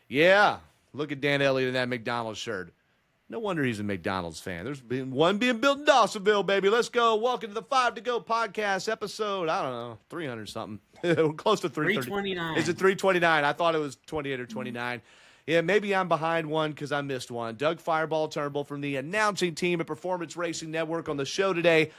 Yeah, look at Dan Elliott in that McDonald's shirt. No wonder he's a McDonald's fan. There's been one being built in Dawsonville, baby. Let's go. Welcome to the Five to Go podcast episode. I don't know, 300 something. Close to 330. Is it 329. 329? I thought it was 28 or 29. Yeah, maybe I'm behind one because I missed one. Doug Fireball Turnbull from the announcing team at Performance Racing Network on the show today.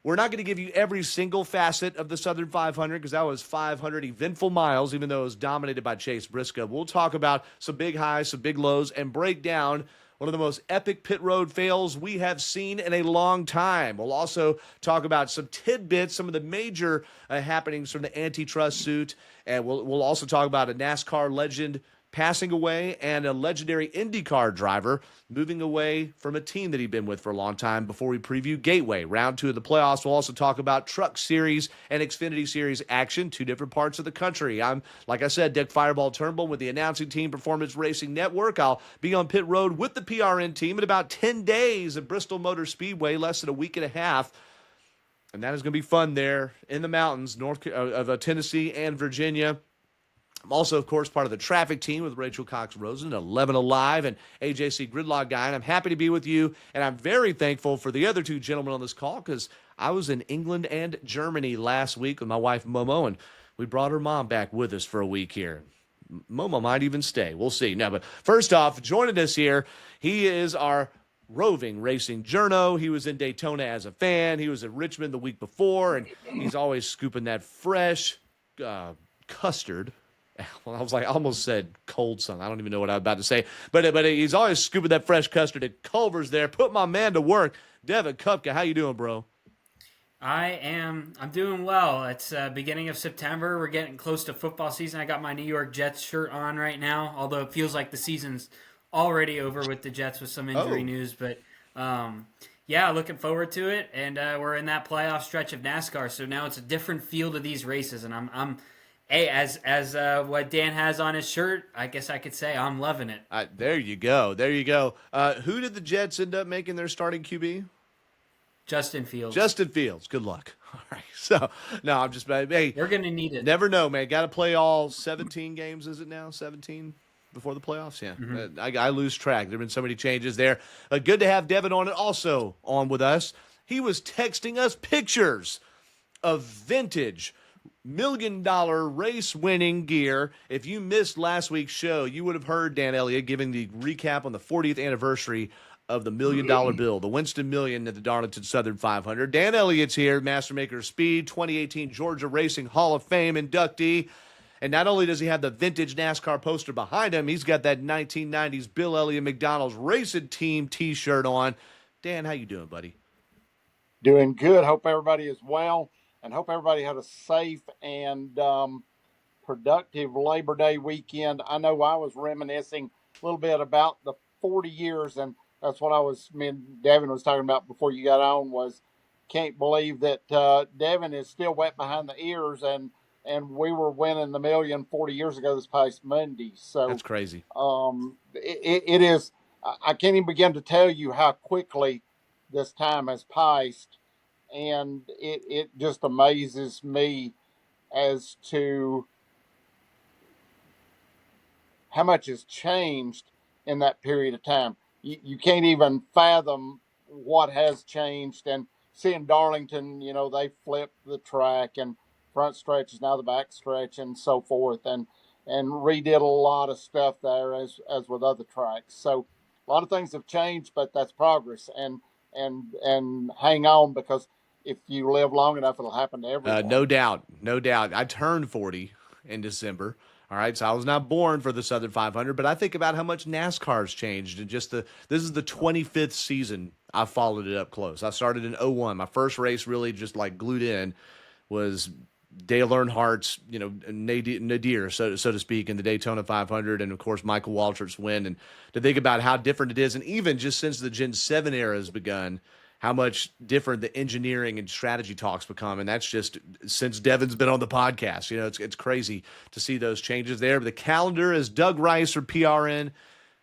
We're not going to give you every single facet of the Southern 500 because that was 500 eventful miles, even though it was dominated by Chase Briscoe. We'll talk about some big highs, some big lows, and break down one of the most epic pit road fails we have seen in a long time. We'll also talk about some tidbits, some of the major happenings from the antitrust suit, and we'll also talk about a NASCAR legend passing away and a legendary IndyCar driver moving away from a team that he'd been with for a long time before we preview Gateway. Round 2 of the playoffs. We'll also talk about Truck Series and Xfinity Series action, 2 different parts of the country. I'm, like I said, Dick Fireball Turnbull with the announcing team Performance Racing Network. I'll be on pit road with the PRN team in about 10 days at Bristol Motor Speedway, less than a week and a half. And that is going to be fun there in the mountains of Tennessee and Virginia. I'm also, of course, part of the traffic team with Rachel Cox-Rosen, 11 Alive, and AJC Gridlock Guy. And I'm happy to be with you. And I'm very thankful for the other two gentlemen on this call because I was in England and Germany last week with my wife, Momo, and we brought her mom back with us for a week here. Momo might even stay. We'll see. No, but first off, joining us here, he is our roving racing journo. He was in Daytona as a fan. He was at Richmond the week before, and he's always scooping that fresh custard. Well, I almost said cold sun. I don't even know what I was about to say. But he's always scooping that fresh custard at Culver's there. Put my man to work. Devin Kupka, how you doing, bro? I'm doing well. It's beginning of September. We're getting close to football season. I got my New York Jets shirt on right now, although it feels like the season's already over with the Jets with some injury news. But yeah, looking forward to it. And we're in that playoff stretch of NASCAR, so now it's a different feel to these races. And I'm hey, as what Dan has on his shirt, I guess I could say I'm loving it. There you go. There you go. Who did the Jets end up making their starting QB? Justin Fields. Justin Fields. Good luck. All right. So, no, I'm just, hey. They're going to need it. Never know, man. Got to play all 17 games, is it now? 17 before the playoffs? Yeah. Mm-hmm. I lose track. There have been so many changes there. Good to have Devin on it. Also on with us. He was texting us pictures of vintage $1 million race winning gear. If you missed last week's show, you would have heard Dan Elliott giving the recap on the 40th anniversary of the $1 million bill, the Winston Million at the Darlington Southern 500. Dan Elliott's here, Master Maker of Speed, 2018 Georgia Racing Hall of Fame inductee. And not only does he have the vintage NASCAR poster behind him, he's got that 1990s Bill Elliott McDonald's Racing Team t-shirt on. Dan, how you doing, buddy? Doing good. Hope everybody is well. And hope everybody had a safe and productive Labor Day weekend. I know I was reminiscing a little bit about the 40 years, and that's what me and Devin was talking about before you got on, was can't believe that Devin is still wet behind the ears, and we were winning the million 40 years ago this past Monday. So that's crazy. It is. I can't even begin to tell you how quickly this time has passed. And it just amazes me as to how much has changed in that period of time. You can't even fathom what has changed. And seeing Darlington, they flipped the track, and front stretch is now the back stretch, and so forth, and redid a lot of stuff there as with other tracks. So a lot of things have changed, but that's progress. And hang on, because if you live long enough, it'll happen to everyone. No doubt. I turned 40 in December. All right, so I was not born for the Southern 500, but I think about how much NASCAR's changed. And this is the 25th season I followed it up close. I started in 01. My first race really just like glued in was Dale Earnhardt's, nadir, so to speak, in the Daytona 500, and of course Michael Waltrip's win. And to think about how different it is, and even just since the Gen 7 era has begun, how much different the engineering and strategy talks become. And that's just since Devin's been on the podcast. It's crazy to see those changes there. But the calendar, as Doug Rice from PRN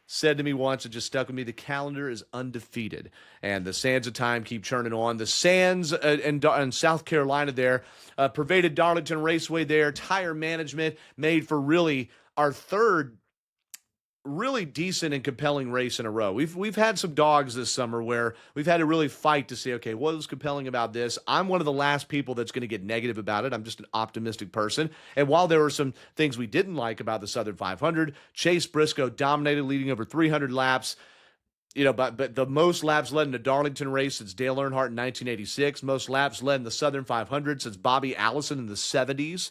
said to me once, it just stuck with me, the calendar is undefeated. And the sands of time keep churning on. The sands in South Carolina there pervaded Darlington Raceway there. Tire management made for really our third really decent and compelling race in a row. We've had some dogs this summer where we've had to really fight to see, okay, what was compelling about this? I'm one of the last people that's going to get negative about it. I'm just an optimistic person. And while there were some things we didn't like about the Southern 500, Chase Briscoe dominated, leading over 300 laps. But the most laps led in a Darlington race since Dale Earnhardt in 1986. Most laps led in the Southern 500 since Bobby Allison in the 70s.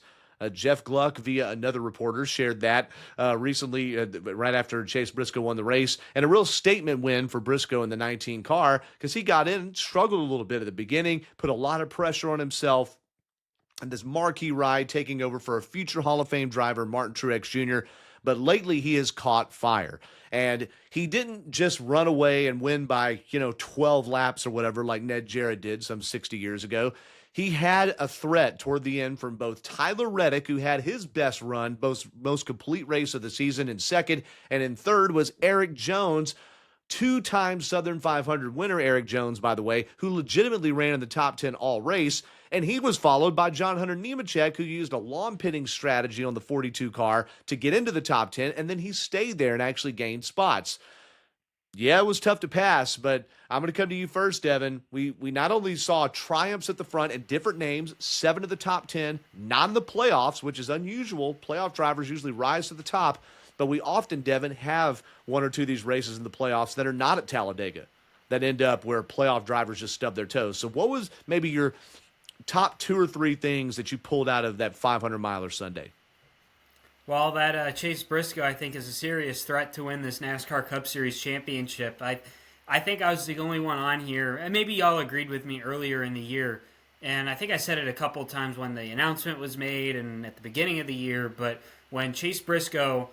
Jeff Gluck, via another reporter, shared that recently, right after Chase Briscoe won the race. And a real statement win for Briscoe in the 19 car, because he got in, struggled a little bit at the beginning, put a lot of pressure on himself. And this marquee ride taking over for a future Hall of Fame driver, Martin Truex Jr., but lately he has caught fire. And he didn't just run away and win by, 12 laps or whatever like Ned Jarrett did some 60 years ago. He had a threat toward the end from both Tyler Reddick, who had his best run, most complete race of the season, in second, and in third was Eric Jones, two-time Southern 500 winner Eric Jones, by the way, who legitimately ran in the top 10 all race. And he was followed by John Hunter Nemechek, who used a lawn pitting strategy on the 42 car to get into the top 10, and then he stayed there and actually gained spots. Yeah, it was tough to pass, but I'm going to come to you first, Devin. We not only saw triumphs at the front and different names, 7 of the top 10, not in the playoffs, which is unusual. Playoff drivers usually rise to the top, but we often, Devin, have 1 or 2 of these races in the playoffs that are not at Talladega, that end up where playoff drivers just stub their toes. So what was maybe your top 2 or 3 things that you pulled out of that 500-miler Sunday? Well, that Chase Briscoe, I think, is a serious threat to win this NASCAR Cup Series championship. I think I was the only one on here, and maybe y'all agreed with me earlier in the year, and I think I said it a couple times when the announcement was made and at the beginning of the year, but when Chase Briscoe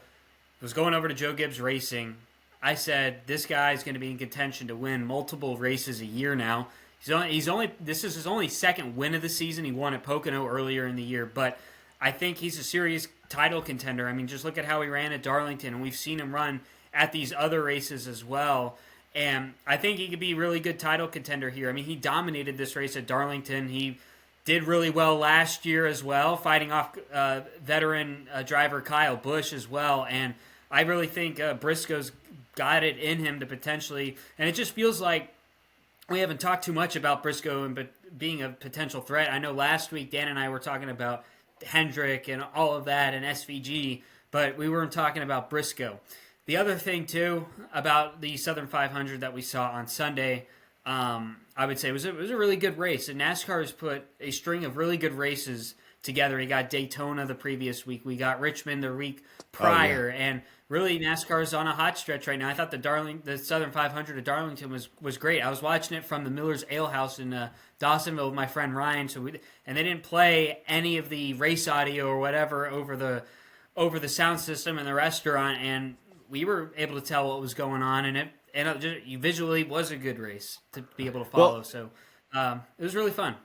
was going over to Joe Gibbs Racing, I said this guy is going to be in contention to win multiple races a year now. This is his only second win of the season. He won at Pocono earlier in the year, but I think he's a serious title contender. I mean, just look at how he ran at Darlington, and we've seen him run at these other races as well. And I think he could be a really good title contender here. I mean, he dominated this race at Darlington. He did really well last year as well, fighting off veteran driver Kyle Busch as well. And I really think Briscoe's got it in him to potentially, and it just feels like we haven't talked too much about Briscoe and being a potential threat. I know last week Dan and I were talking about Hendrick and all of that and SVG, but we weren't talking about Briscoe. The other thing, too, about the Southern 500 that we saw on Sunday, I would say it was a really good race. And NASCAR has put a string of really good races together. We got Daytona the previous week. We got Richmond the week prior. And really, NASCAR is on a hot stretch right now. I thought the Southern 500 at Darlington was great. I was watching it from the Miller's Ale House in Dawsonville with my friend Ryan. And they didn't play any of the race audio or whatever over the sound system in the restaurant, and we were able to tell what was going on, and it visually was a good race to be able to follow. So it was really fun.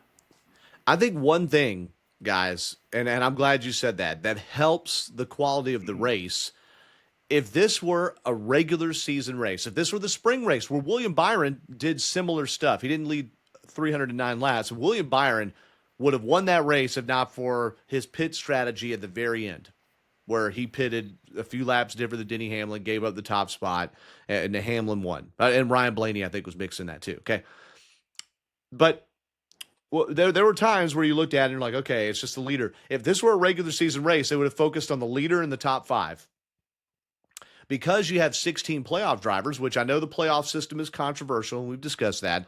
I think one thing, guys, and I'm glad you said that helps the quality of the race. If this were a regular season race, if this were the spring race where William Byron did similar stuff, he didn't lead 309 laps. William Byron would have won that race if not for his pit strategy at the very end, where he pitted a few laps different than Denny Hamlin, gave up the top spot, and Hamlin won. And Ryan Blaney, I think, was mixed in that too. Okay. But there were times where you looked at it and you're like, okay, it's just the leader. If this were a regular season race, they would have focused on the leader in the top 5. Because you have 16 playoff drivers, which I know the playoff system is controversial, and we've discussed that,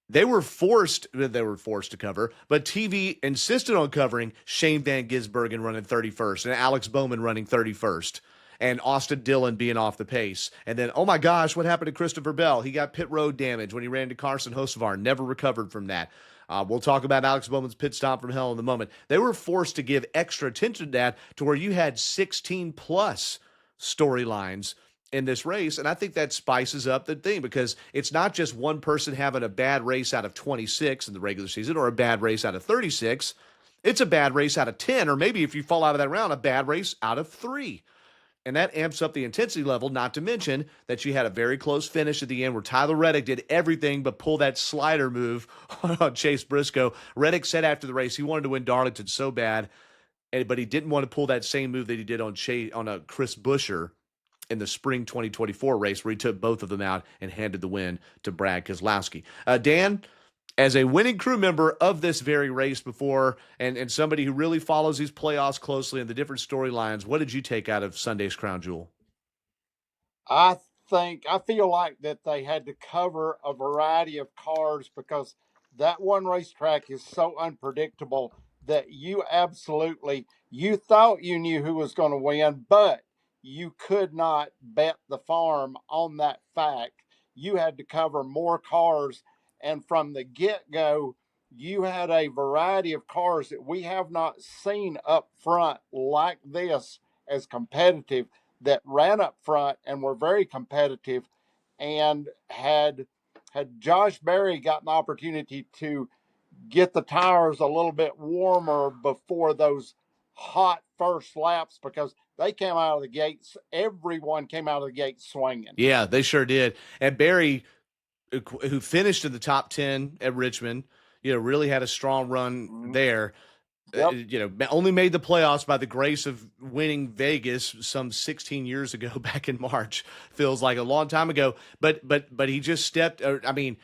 they were forced to cover, but TV insisted on covering Shane Van Gisbergen running 31st and Alex Bowman running 31st and Austin Dillon being off the pace. And then, oh my gosh, what happened to Christopher Bell? He got pit road damage when he ran into Carson Hocevar, never recovered from that. We'll talk about Alex Bowman's pit stop from hell in a moment. They were forced to give extra attention to that to where you had 16-plus storylines in this race, and I think that spices up the thing because it's not just one person having a bad race out of 26 in the regular season or a bad race out of 36. It's a bad race out of 10, or maybe if you fall out of that round, a bad race out of 3. And that amps up the intensity level, not to mention that you had a very close finish at the end where Tyler Reddick did everything but pull that slider move on Chase Briscoe. Reddick said after the race he wanted to win Darlington so bad, but he didn't want to pull that same move that he did on Chris Buescher in the spring 2024 race where he took both of them out and handed the win to Brad Keselowski. Dan, as a winning crew member of this very race before and somebody who really follows these playoffs closely and the different storylines, what did you take out of Sunday's crown jewel? I feel like that they had to cover a variety of cars because that one racetrack is so unpredictable that you thought you knew who was going to win, but you could not bet the farm on that fact. You had to cover more cars, and from the get-go, you had a variety of cars that we have not seen up front like this as competitive, that ran up front and were very competitive. And had Josh Berry got an opportunity to get the tires a little bit warmer before those hot first laps, because they came out of the gates, everyone came out of the gates swinging. Yeah, they sure did. And Barry, who finished in the top 10 at Richmond, really had a strong run there. Yep. Only made the playoffs by the grace of winning Vegas some 16 years ago back in March. Feels like a long time ago. But he just stepped. I mean,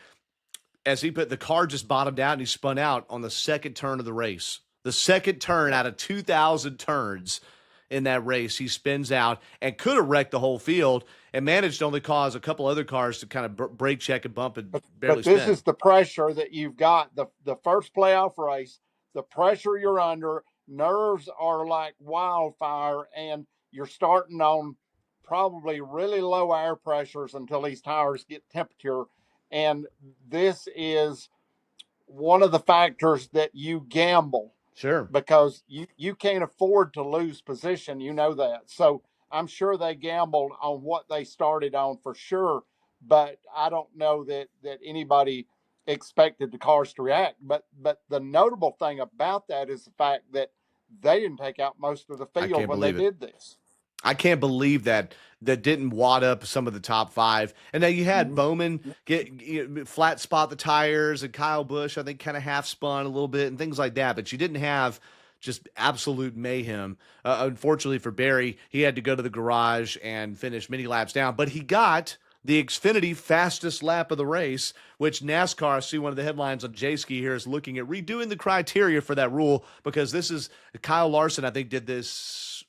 as he put, the car just bottomed out and he spun out on the second turn of the race. The second turn out of 2,000 turns in that race, he spins out and could have wrecked the whole field and managed to only cause a couple other cars to kind of brake check and bump and barely But this spin. is the pressure that you've got. The first playoff race, the pressure you're under, nerves are like wildfire, and you're starting on probably really low air pressures until these tires get temperature. And this is one of the factors that you gamble, Sure. because you can't afford to lose position. You know that. So I'm sure they gambled on what they started on for sure, but I don't know that anybody expected the cars to react. But the notable thing about that is the fact that they didn't take out most of the field when they did this. I can't believe that didn't wad up some of the top five. And then you had Bowman get flat spot the tires, and Kyle Busch, I think, kind of half spun a little bit and things like that. But you didn't have just absolute mayhem. Unfortunately for Barry, he had to go to the garage and finish many laps down. But he got the Xfinity fastest lap of the race, which NASCAR, I see one of the headlines on J-Ski here, is looking at redoing the criteria for that rule, because this is Kyle Larson, I think, did this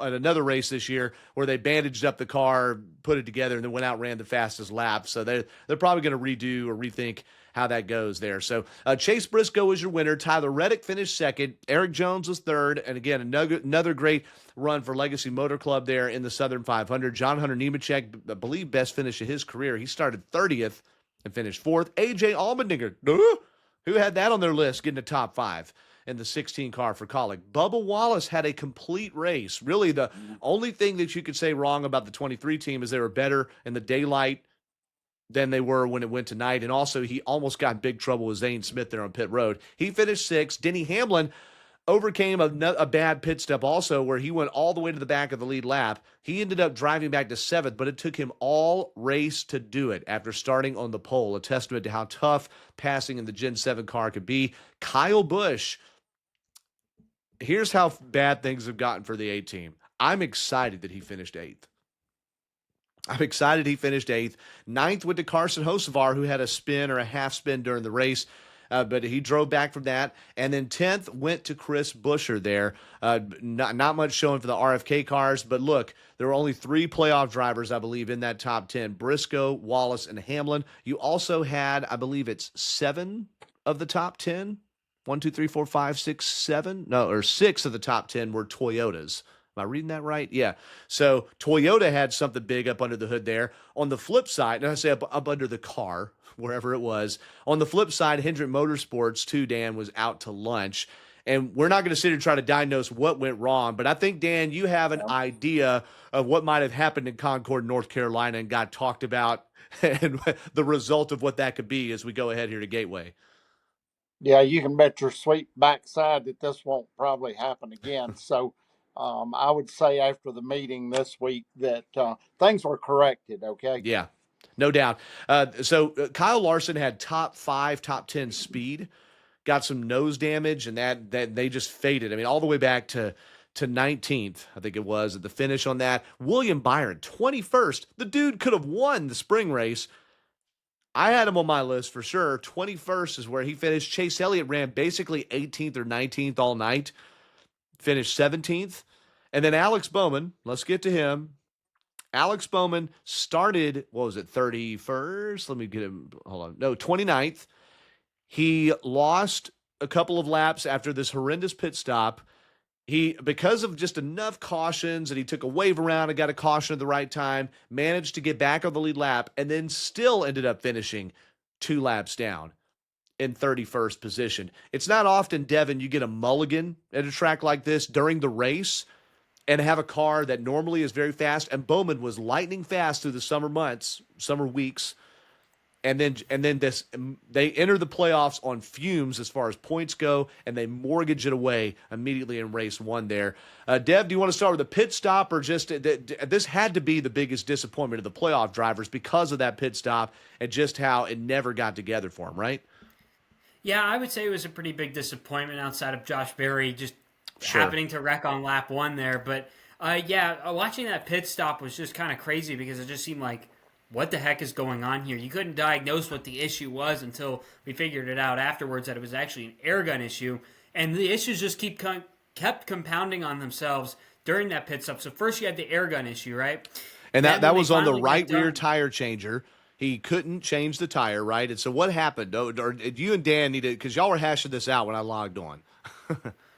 at another race this year where they bandaged up the car, put it together, and then went out and ran the fastest lap. So they're probably going to redo or rethink how that goes there. So Chase Briscoe was your winner. Tyler Reddick finished second. Eric Jones was third. And again, another great run for Legacy Motor Club there in the Southern 500. John Hunter Nemechek, I believe, best finish of his career. He started 30th and finished fourth. A.J. Allmendinger, who had that on their list, getting a top five in the 16 car for Colic. Bubba Wallace had a complete race. Really, the only thing that you could say wrong about the 23 team is they were better in the daylight than they were when it went to night. And also, he almost got in big trouble with Zane Smith there on pit road. He finished sixth. Denny Hamlin overcame a bad pit stop also, where he went all the way to the back of the lead lap. He ended up driving back to seventh, but it took him all race to do it after starting on the pole, a testament to how tough passing in the Gen 7 car could be. Kyle Busch, here's how bad things have gotten for the A team. I'm excited that he finished eighth. Ninth went to Carson Hocevar, who had a spin or a half spin during the race, but he drove back from that. And then 10th went to Chris Buescher there. Not much showing for the RFK cars, but look, there were only 3 playoff drivers, I believe, in that top 10. Briscoe, Wallace, and Hamlin. You also had, I believe it's 7 of the top 10. 1, 2, 3, 4, 5, 6, 7. No, or 6 of the top 10 were Toyotas. Am I reading that right? Yeah. So Toyota had something big up under the hood there. On the flip side, and I say up under the car, wherever it was. On the flip side, Hendrick Motorsports, too, Dan, was out to lunch. And we're not going to sit here and try to diagnose what went wrong, but I think, Dan, you have an idea of what might have happened in Concord, North Carolina, and got talked about, and the result of what that could be as we go ahead here to Gateway. Yeah, you can bet your sweet backside that this won't probably happen again. So I would say after the meeting this week that things were corrected, okay? Yeah, no doubt. So Kyle Larson had top 5, top 10 speed, got some nose damage, and that they just faded. I mean, all the way back to to 19th, I think it was, at the finish on that. William Byron, 21st. The dude could have won the spring race. I had him on my list for sure. 21st is where he finished. Chase Elliott ran basically 18th or 19th all night, finished 17th. And then Alex Bowman, let's get to him. Alex Bowman started, 31st? Let me get him. Hold on. No, 29th. He lost a couple of laps after this horrendous pit stop. Because of just enough cautions, and he took a wave around and got a caution at the right time, managed to get back on the lead lap, and then still ended up finishing 2 laps down in 31st position. It's not often, Devin, you get a mulligan at a track like this during the race and have a car that normally is very fast. And Bowman was lightning fast through the summer months, summer weeks. And then they enter the playoffs on fumes as far as points go, and they mortgage it away immediately in race 1 there. Dev, do you want to start with a pit stop, or just this had to be the biggest disappointment of the playoff drivers because of that pit stop and just how it never got together for them, right? Yeah, I would say it was a pretty big disappointment outside of Josh Berry just Sure. happening to wreck on lap 1 there. But watching that pit stop was just kind of crazy because it just seemed like, what the heck is going on here? You couldn't diagnose what the issue was until we figured it out afterwards that it was actually an air gun issue. And the issues just kept compounding on themselves during that pit stop. So first you had the air gun issue, right? And that was on the right rear tire changer. He couldn't change the tire, right? And so what happened? Or you and Dan needed, because y'all were hashing this out when I logged on.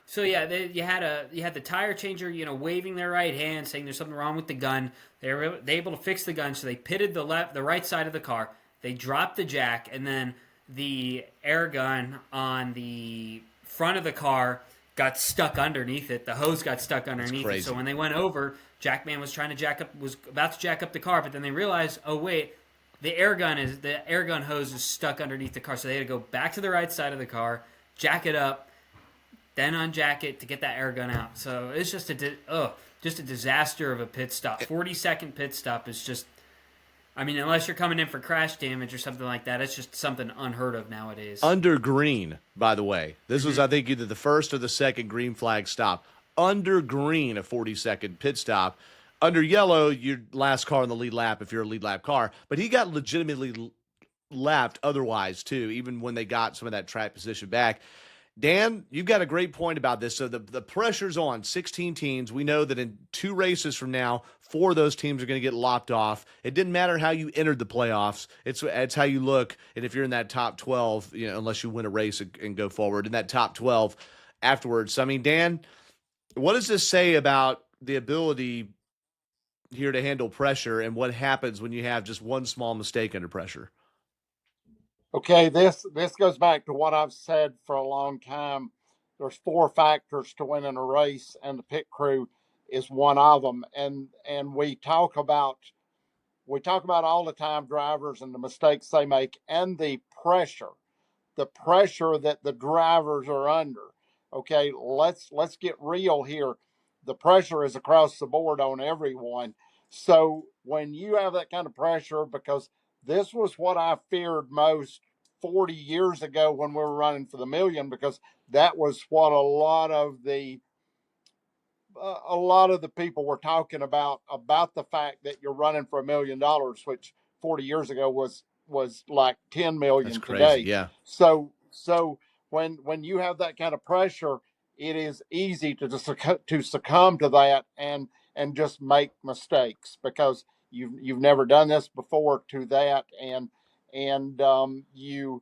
So yeah, you had the tire changer, waving their right hand, saying there's something wrong with the gun. They were able to fix the gun, so they pitted the right side of the car. They dropped the jack, and then the air gun on the front of the car got stuck underneath it. The hose got stuck underneath it. So when they went over, Jackman was about to jack up the car, but then they realized, oh wait, the air gun hose is stuck underneath the car. So they had to go back to the right side of the car, jack it up, then unjack it to get that air gun out. So it's just a disaster of a pit stop. 40-second pit stop is just, unless you're coming in for crash damage or something like that, it's just something unheard of nowadays. Under green, by the way. This was, I think, either the first or the second green flag stop. Under green, a 40-second pit stop. Under yellow, your last car in the lead lap if you're a lead lap car. But he got legitimately lapped otherwise, too, even when they got some of that track position back. Dan, you've got a great point about this. So the pressure's on 16 teams. We know that in 2 races from now, 4 of those teams are going to get lopped off. It didn't matter how you entered the playoffs. It's how you look. And if you're in that top 12, unless you win a race and go forward, in that top 12 afterwards. So, Dan, what does this say about the ability here to handle pressure and what happens when you have just one small mistake under pressure? Okay, this goes back to what I've said for a long time. There's 4 factors to winning a race, and the pit crew is one of them. And we talk about all the time drivers and the mistakes they make and the pressure that the drivers are under. Okay, let's get real here. The pressure is across the board on everyone. So when you have that kind of pressure, because this was what I feared most 40 years ago when we were running for the million, because that was what a lot of the people were talking about the fact that you're running for $1 million, which 40 years ago was like 10 million. That's today. Crazy, yeah. So when you have that kind of pressure, it is easy to succumb to that and just make mistakes because you've never done this before to that, and you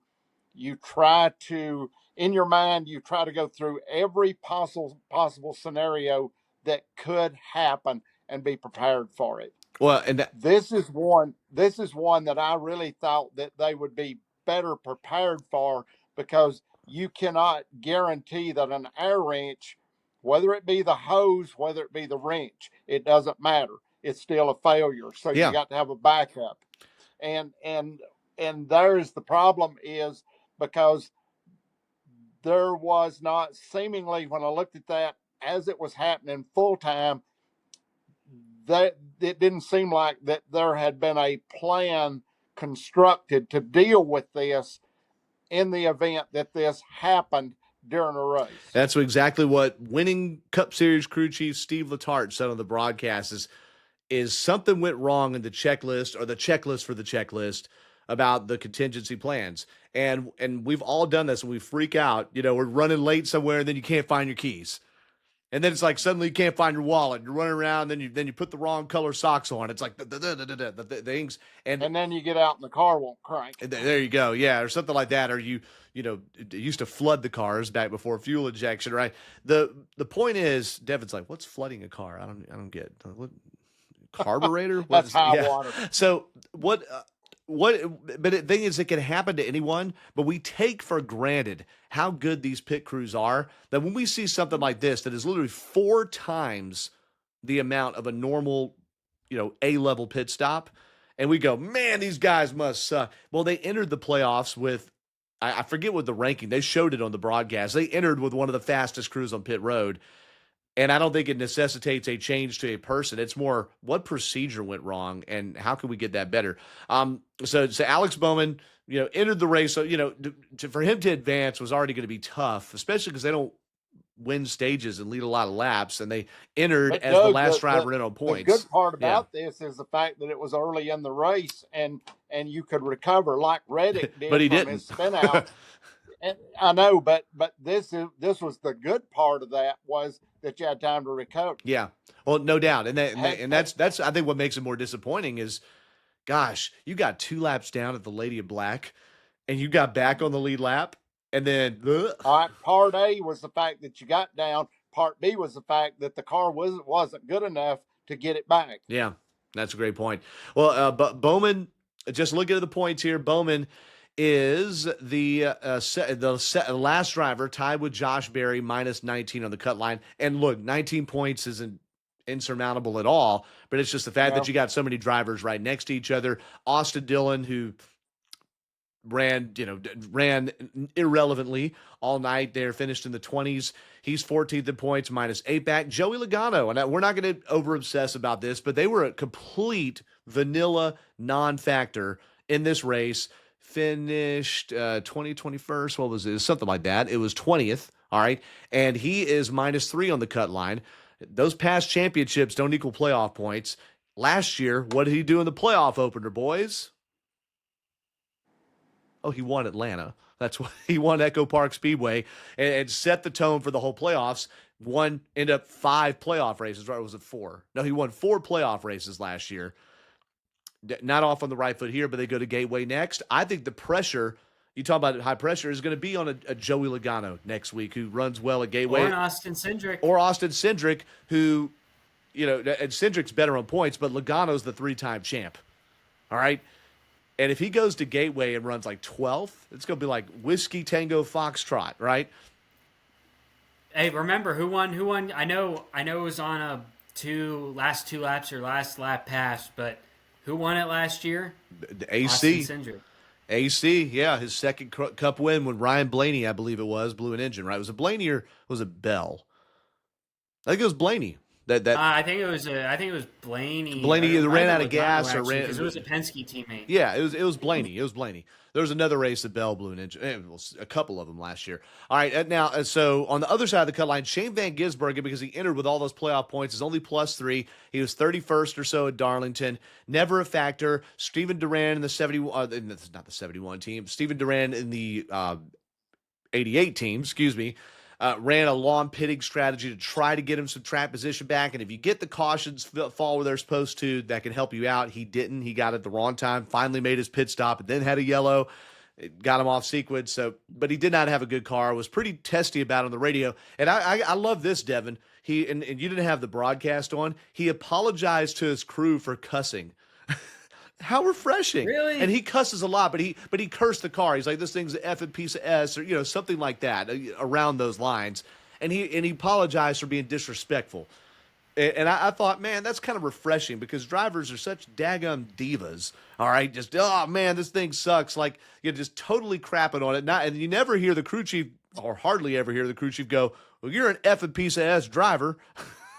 try to, in your mind, you try to go through every possible scenario that could happen and be prepared for it. Well, and this is one that I really thought that they would be better prepared for, because you cannot guarantee that an air wrench, whether it be the hose, whether it be the wrench, it doesn't matter. It's still a failure. So yeah. You got to have a backup. And there's the problem, is because there was not, seemingly when I looked at that as it was happening full time, that it didn't seem like that there had been a plan constructed to deal with this in the event that this happened during a race. That's exactly what winning Cup Series crew chief Steve Letarte said on the broadcast is something went wrong in the checklist or the checklist for the checklist about the contingency plans. And we've all done this, and we freak out. We're running late somewhere, and then you can't find your keys. And then it's like suddenly you can't find your wallet. You're running around, then you put the wrong color socks on. It's like the things, and then you get out and the car won't crank. There you go, yeah, or something like that. Or it used to flood the cars back before fuel injection, right? The point is, Devin's like, what's flooding a car? I don't get what carburetor. That's high water. So what? But the thing is, it can happen to anyone, but we take for granted how good these pit crews are that when we see something like this that is literally 4 times the amount of a normal, A-level pit stop, and we go, man, these guys must suck. Well, they entered the playoffs with, I forget what the ranking, they showed it on the broadcast. They entered with one of the fastest crews on pit road. And I don't think it necessitates a change to a person. It's more what procedure went wrong and how can we get that better. So Alex Bowman, entered the race. So, for him to advance was already going to be tough, especially because they don't win stages and lead a lot of laps. And they entered as the last driver in on points. The good part about this is the fact that it was early in the race and you could recover like Reddick did but he from didn't. his spin out. And I know, but this was the good part of that was that you had time to recover. Yeah, well, no doubt, and that's I think what makes it more disappointing is, gosh, you got 2 laps down at the Lady of Black, and you got back on the lead lap, and then all right. Part A was the fact that you got down. Part B was the fact that the car wasn't good enough to get it back. Yeah, that's a great point. Well, but Bowman, just looking at the points here, Bowman is the last driver, tied with Josh Berry, minus 19 on the cut line. And look, 19 points isn't insurmountable at all, but it's just the fact that you got so many drivers right next to each other. Austin Dillon, who ran irrelevantly all night there, finished in the 20s. He's 14th in points, minus 8 back. Joey Logano, and we're not going to over-obsess about this, but they were a complete vanilla non-factor in this race. Finished 21st. What was it? Something like that. It was 20th. All right. And he is minus 3 on the cut line. Those past championships don't equal playoff points. Last year, what did he do in the playoff opener, boys? Oh, he won Atlanta. That's what he won Echo Park Speedway and set the tone for the whole playoffs. Ended up 5 playoff races, right? Or was it 4? No, he won 4 playoff races last year. Not off on the right foot here, but they go to Gateway next. I think the pressure, you talk about high pressure, is going to be on a Joey Logano next week, who runs well at Gateway. Or Austin Cindric. Who, and Cindric's better on points, but Logano's the 3-time champ. All right? And if he goes to Gateway and runs like 12th, it's going to be like Whiskey Tango Foxtrot, right? Hey, remember who won? I know it was on last 2 laps or last lap pass, but who won it last year? The AC. Austin Cindric. AC, yeah, his second Cup win when Ryan Blaney, I believe it was, blew an engine, right? Was it Blaney or was it Bell? I think it was Blaney. I think it was Blaney. Blaney either ran out of gas or ran. Because it was a Penske teammate. Yeah, it was Blaney. It was Blaney. There was another race that Bell blew an engine. A couple of them last year. All right, now so on the other side of the cut line, Shane Van Gisbergen, because he entered with all those playoff points, is only plus 3. He was 31st or so at Darlington. Never a factor. Steven Duran in the 71. Not the 71 team. Steven Duran in the 88 team. Excuse me. Ran a long pitting strategy to try to get him some track position back. And if you get the cautions fall where they're supposed to, that can help you out. He didn't. He got it the wrong time, finally made his pit stop, and then had a yellow. It got him off sequence. But he did not have a good car. Was pretty testy about it on the radio. And I love this, Devin. And you didn't have the broadcast on. He apologized to his crew for cussing. How refreshing. Really? And he cusses a lot, but he cursed the car. He's like, this thing's an effing piece of S, or something like that, around those lines. And he apologized for being disrespectful. And I thought, man, that's kind of refreshing, because drivers are such daggum divas. All right, just, oh man, this thing sucks. Like, you're just totally crapping on it. And you never hear the crew chief, or hardly ever hear the crew chief go, well, you're an effing piece of S driver.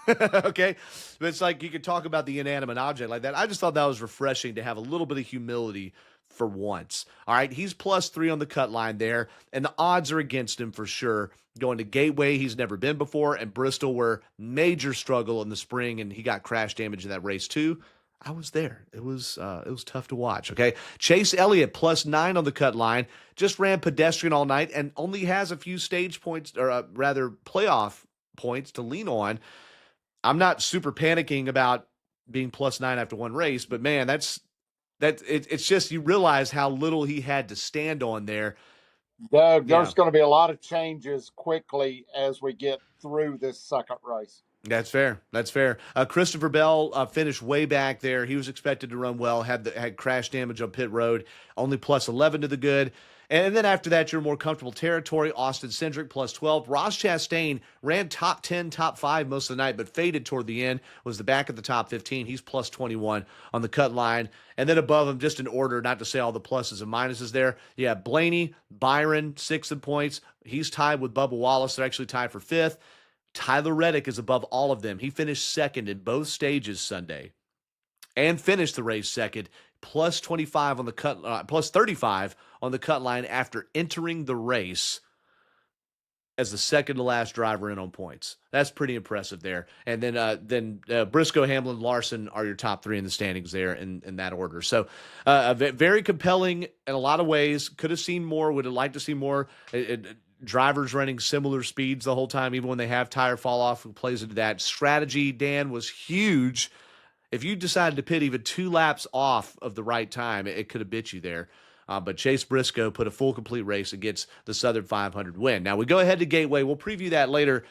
Okay, but it's like you could talk about the inanimate object like that. I just thought that was refreshing to have a little bit of humility for once. All right, he's +3 on the cut line there, and the odds are against him for sure. Going to Gateway, he's never been before, and Bristol were major struggle in the spring, and he got crash damage in that race too. I was there. It was tough to watch. Okay, Chase Elliott +9 on the cut line, just ran pedestrian all night, and only has a few stage points, or rather playoff points to lean on. I'm not super panicking about being +9 after one race, but man, it's just you realize how little he had to stand on there. Doug, there's going to be a lot of changes quickly as we get through this second race. That's fair. That's fair. Christopher Bell finished way back there. He was expected to run well, had crash damage on pit road, only +11 to the good. And then after that, you're more comfortable territory. Austin Cindric +12. Ross Chastain ran top 10, top 5 most of the night, but faded toward the end, was the back of the top 15. He's +21 on the cut line. And then above him, just in order, not to say all the pluses and minuses there, you have Blaney, Byron, 6th in points. He's tied with Bubba Wallace. They're actually tied for 5th. Tyler Reddick is above all of them. He finished second in both stages Sunday and finished the race second, +25 on the cut, +35 on the cut line after entering the race as the second to last driver in on points. That's pretty impressive there. And then Briscoe, Hamlin, Larson are your top 3 in the standings there in that order. So very compelling in a lot of ways. Could have seen more. Would have liked to see more. Drivers running similar speeds the whole time, even when they have tire fall off, who plays into that. Strategy, Dan, was huge. If you decided to pit even 2 laps off of the right time, it could have bit you there. But Chase Briscoe put a full complete race and gets the Southern 500 win. Now we go ahead to Gateway. We'll preview that later.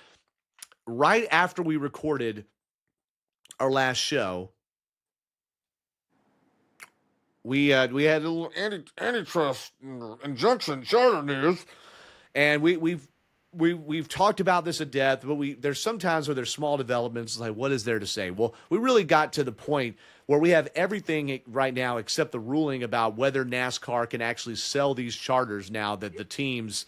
Right after we recorded our last show, we had a little antitrust injunction charter news. And we've talked about this at depth, but there's sometimes where there's small developments, like what is there to say? Well, we really got to the point where we have everything right now except the ruling about whether NASCAR can actually sell these charters now that the teams,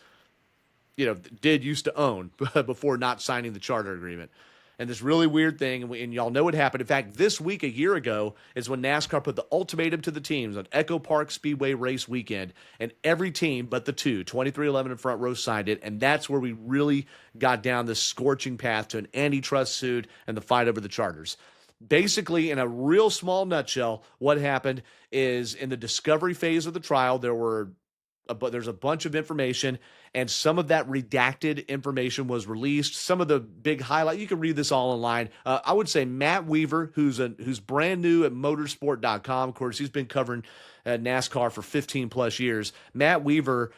did used to own before not signing the charter agreement. And this really weird thing, and y'all know what happened. In fact, this week, a year ago, is when NASCAR put the ultimatum to the teams on Echo Park Speedway race weekend, and every team but the 2, 2311 and Front Row, signed it, and that's where we really got down this scorching path to an antitrust suit and the fight over the charters. Basically, in a real small nutshell, what happened is in the discovery phase of the trial, there's a bunch of information, and some of that redacted information was released. Some of the big highlight, you can read this all online. I would say Matt Weaver, who's brand new at motorsport.com. Of course, he's been covering NASCAR for 15 plus years. Matt Weaver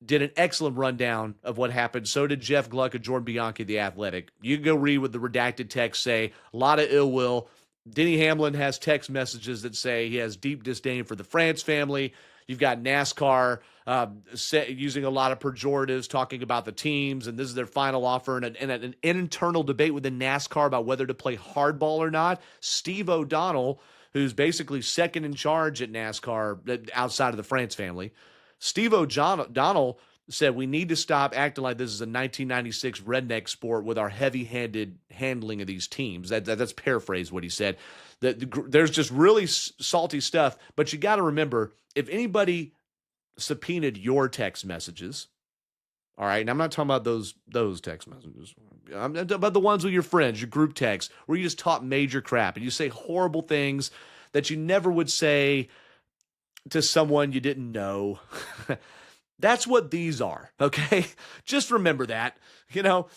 did an excellent rundown of what happened. So did Jeff Gluck and Jordan Bianchi, The Athletic. You can go read what the redacted text say. A lot of ill will. Denny Hamlin has text messages that say he has deep disdain for the France family. You've got NASCAR using a lot of pejoratives, talking about the teams, and this is their final offer, and an internal debate within NASCAR about whether to play hardball or not. Steve O'Donnell, who's basically second in charge at NASCAR outside of the France family, Steve O'Donnell said we need to stop acting like this is a 1996 redneck sport with our heavy-handed handling of these teams. That's paraphrased what he said. There's just really salty stuff, but you got to remember, if anybody subpoenaed your text messages, all right, and I'm not talking about those text messages. I'm talking about the ones with your friends, your group texts, where you just talk major crap and you say horrible things that you never would say to someone you didn't know. That's what these are, okay? Just remember that. That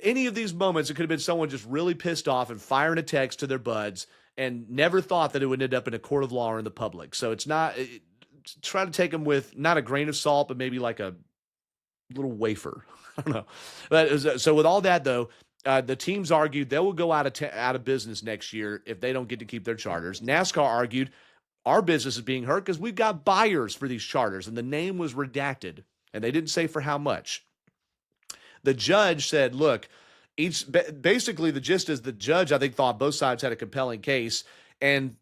any of these moments, it could have been someone just really pissed off and firing a text to their buds and never thought that it would end up in a court of law or in the public. So it's not, try to take them with not a grain of salt, but maybe like a little wafer. I don't know. But so with all that, though, the teams argued they will go out of business next year if they don't get to keep their charters. NASCAR argued our business is being hurt because we've got buyers for these charters, and the name was redacted, and they didn't say for how much. The judge said, look, basically the gist is the judge, I think, thought both sides had a compelling case and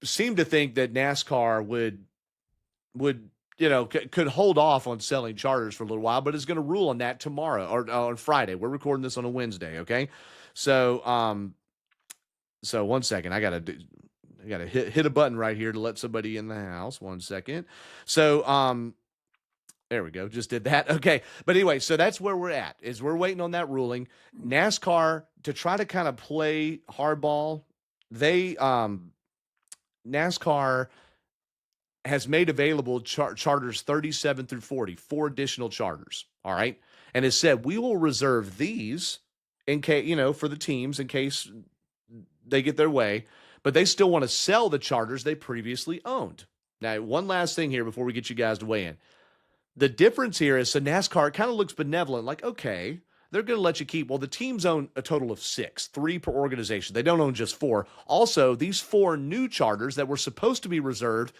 seemed to think that NASCAR could hold off on selling charters for a little while, but is going to rule on that tomorrow or on Friday. We're recording this on a Wednesday, okay? So 1 second, I got to I got to hit a button right here to let somebody in the house. 1 second. So, there we go. Just did that. Okay. But anyway, so that's where we're at, is we're waiting on that ruling. NASCAR, to try to kind of play hardball, NASCAR has made available charters 37 through 40, 4 additional charters. All right. And has said, we will reserve these in case, for the teams in case they get their way, but they still want to sell the charters they previously owned. Now, one last thing here before we get you guys to weigh in. The difference here is, so NASCAR kind of looks benevolent, like, okay, they're going to let you keep. Well, the teams own a total of 6, 3 per organization. They don't own just 4. Also, these 4 new charters that were supposed to be reserved,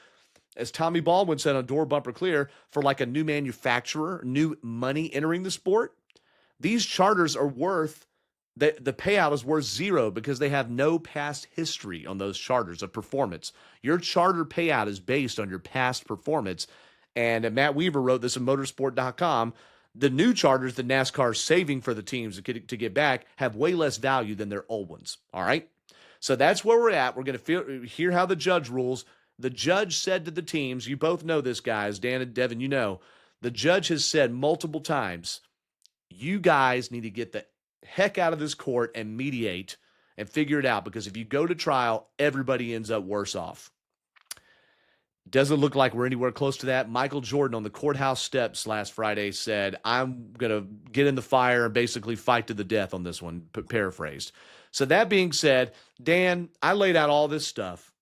as Tommy Baldwin said on Door Bumper Clear, for like a new manufacturer, new money entering the sport, these charters are worth, the payout is worth 0 because they have no past history on those charters of performance. Your charter payout is based on your past performance. And Matt Weaver wrote this in motorsport.com. The new charters that NASCAR is saving for the teams to get back have way less value than their old ones. All right? So that's where we're at. We're going to hear how the judge rules. The judge said to the teams, you both know this, guys, Dan and Devin, the judge has said multiple times, you guys need to get the heck out of this court and mediate and figure it out, because if you go to trial, everybody ends up worse off. Doesn't look like we're anywhere close to that. Michael Jordan on the courthouse steps last Friday said, I'm going to get in the fire and basically fight to the death on this one, paraphrased. So that being said, Dan, I laid out all this stuff.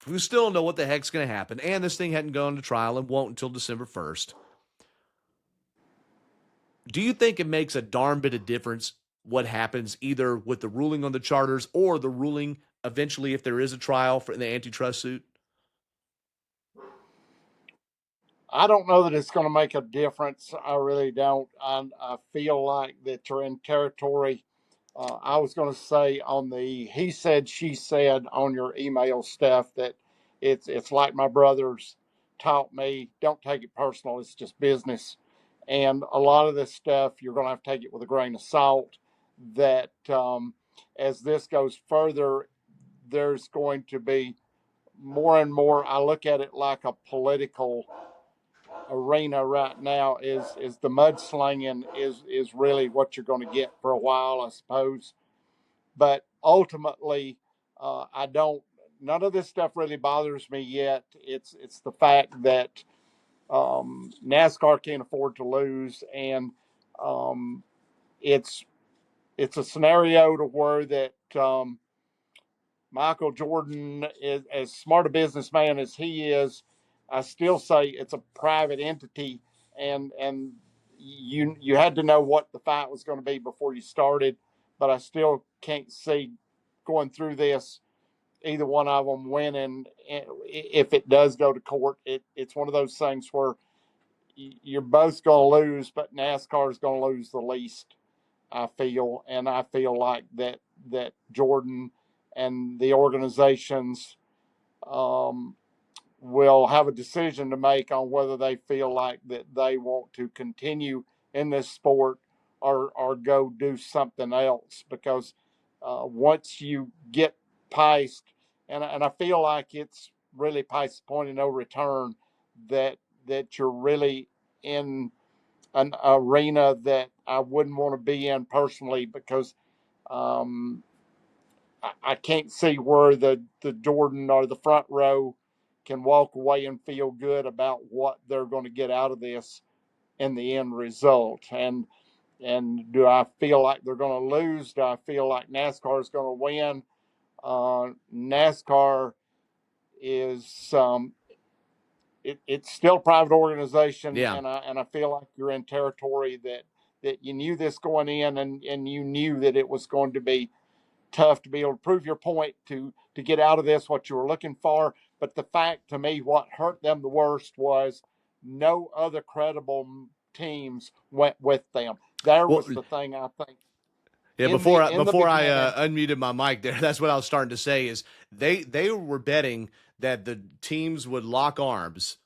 We still don't know what the heck's going to happen, and this thing hadn't gone to trial and won't until December 1st. Do you think it makes a darn bit of difference what happens either with the ruling on the charters or the ruling eventually if there is a trial for the antitrust suit? I don't know that it's going to make a difference. I really don't. I feel like that you're in territory. I was going to say on the he said, she said on your email stuff that it's like my brothers taught me, don't take it personal. It's just business. And a lot of this stuff, you're going to have to take it with a grain of salt. That as this goes further, there's going to be more and more. I look at it like a political arena right now. Is the mudslinging is really what you're going to get for a while, I suppose. But ultimately, I don't. None of this stuff really bothers me yet. It's the fact that NASCAR can't afford to lose, and it's it's a scenario to where that Michael Jordan is as smart a businessman as he is. I still say it's a private entity, and you had to know what the fight was going to be before you started. But I still can't see going through this either one of them winning. If it does go to court, it's one of those things where you're both going to lose, but NASCAR is going to lose the least. I feel, and I feel like that Jordan and the organizations will have a decision to make on whether they feel like that they want to continue in this sport or go do something else. Because once you get past, and I feel like it's really past the point of no return, that you're really in an arena that I wouldn't want to be in personally, because I can't see where the Jordan or the front row can walk away and feel good about what they're going to get out of this in the end result. And do I feel like they're going to lose? Do I feel like NASCAR is going to win? NASCAR is it's still a private organization, Yeah. and I feel like you're in territory that you knew this going in, and you knew that it was going to be tough to be able to prove your point to get out of this what you were looking for. But the fact, to me, what hurt them the worst was no other credible teams went with them. There Well, was the thing, I think. yeah, In before the I in the beginning, unmuted my mic there, that's what I was starting to say is they were betting that the teams would lock arms,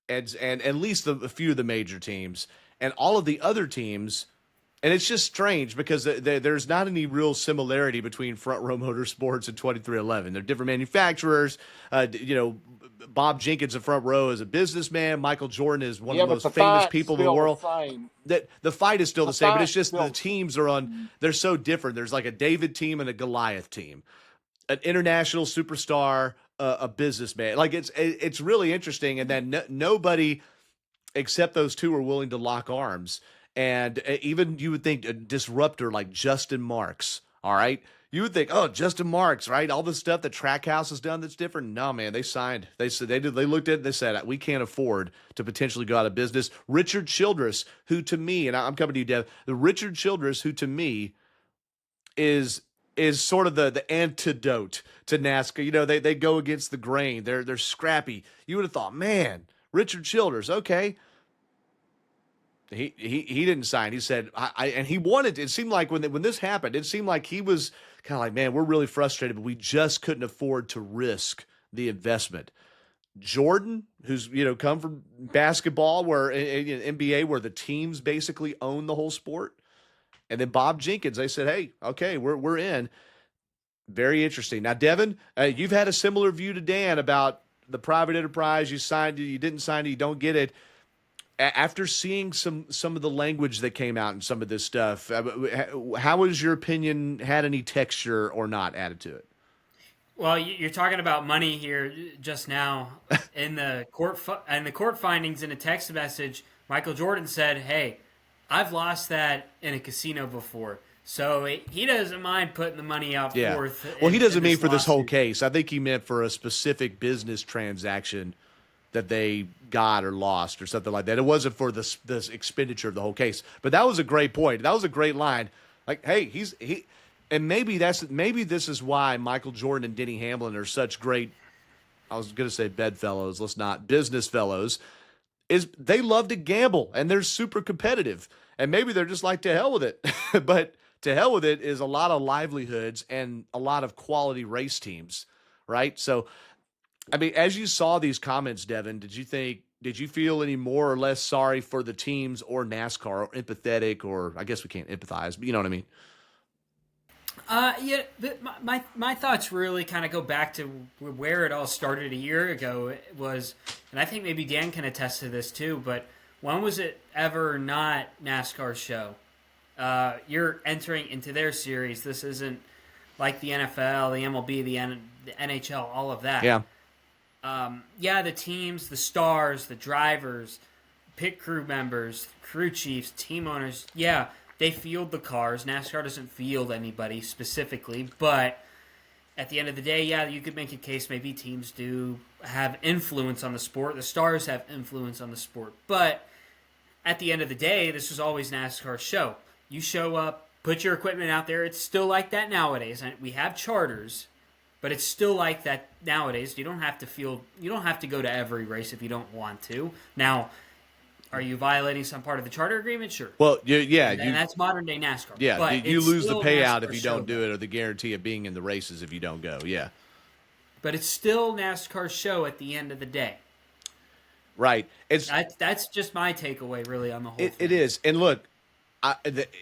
and at least a few of the major teams, and all of the other teams And it's just strange because there's not any real similarity between Front Row Motorsports and 2311. They're different manufacturers. Bob Jenkins of Front Row is a businessman. Michael Jordan is one of the but the most famous fight's people in the still world. the same. That the fight is still the same, but it's just the still- teams are on. They're so different. There's like a David team and a Goliath team, an international superstar, a businessman. Like it's really interesting, and then nobody except those two are willing to lock arms. And even you would think a disruptor like Justin Marks, all right? You would think, oh, Justin Marks, right? All the stuff that Trackhouse has done that's different. No, man, they signed. They said they looked at it and they said, we can't afford to potentially go out of business. Richard Childress, who to me, and I'm coming to you, Deb, the Richard Childress, who to me is sort of the antidote to NASCAR. You know, they go against the grain. They're scrappy. You would have thought, man, Richard Childress, okay. He didn't sign. He said, and he wanted. It seemed like when this happened, it seemed like he was kind of like, man, we're really frustrated, but we just couldn't afford to risk the investment. Jordan, who's come from basketball, where in NBA, where the teams basically own the whole sport, and then Bob Jenkins, they said, hey, okay, we're in. Very interesting. Now, Devin, you've had a similar view to Dan about the private enterprise. You signed it, you didn't sign it, you don't get it. After seeing some of the language that came out and some of this stuff, how has your opinion had any texture or not added to it? Well, you're talking about money here just now. In the court findings in a text message, Michael Jordan said, "Hey, I've lost that in a casino before." So he doesn't mind putting the money out forth. Well, he doesn't mean for this whole case. I think he meant for a specific business transaction that they got or lost or something like that. It wasn't for this expenditure of the whole case. But that was a great point. That was a great line. Like, hey, and maybe this is why Michael Jordan and Denny Hamlin are such great, I was going to say bedfellows, let's not, business fellows, is they love to gamble and they're super competitive. And maybe they're just like, to hell with it. But to hell with it is a lot of livelihoods and a lot of quality race teams, right? So, I mean, as you saw these comments, Devin, did you feel any more or less sorry for the teams or NASCAR, or empathetic, or I guess we can't empathize, but you know what I mean? Yeah, my thoughts really kind of go back to where it all started a year ago. It was, and I think maybe Dan can attest to this too, but when was it ever not NASCAR's show? You're entering into their series. This isn't like the NFL, the MLB, the NHL, all of that. Yeah. The teams, the stars, the drivers, pit crew members, crew chiefs, team owners, they field the cars. NASCAR doesn't field anybody specifically, but at the end of the day, you could make a case maybe teams do have influence on the sport. The stars have influence on the sport. But at the end of the day, this was always NASCAR's show. You show up, put your equipment out there. It's still like that nowadays. We have charters, but it's still like that nowadays. You don't have to go to every race if you don't want to. Now, are you violating some part of the charter agreement? Sure. Well, and that's modern day NASCAR. Yeah, but you lose the payout if you show, don't do it, or the guarantee of being in the races if you don't go. Yeah. But it's still NASCAR's show at the end of the day. Right. That's just my takeaway, really, on the whole thing. It is. And look,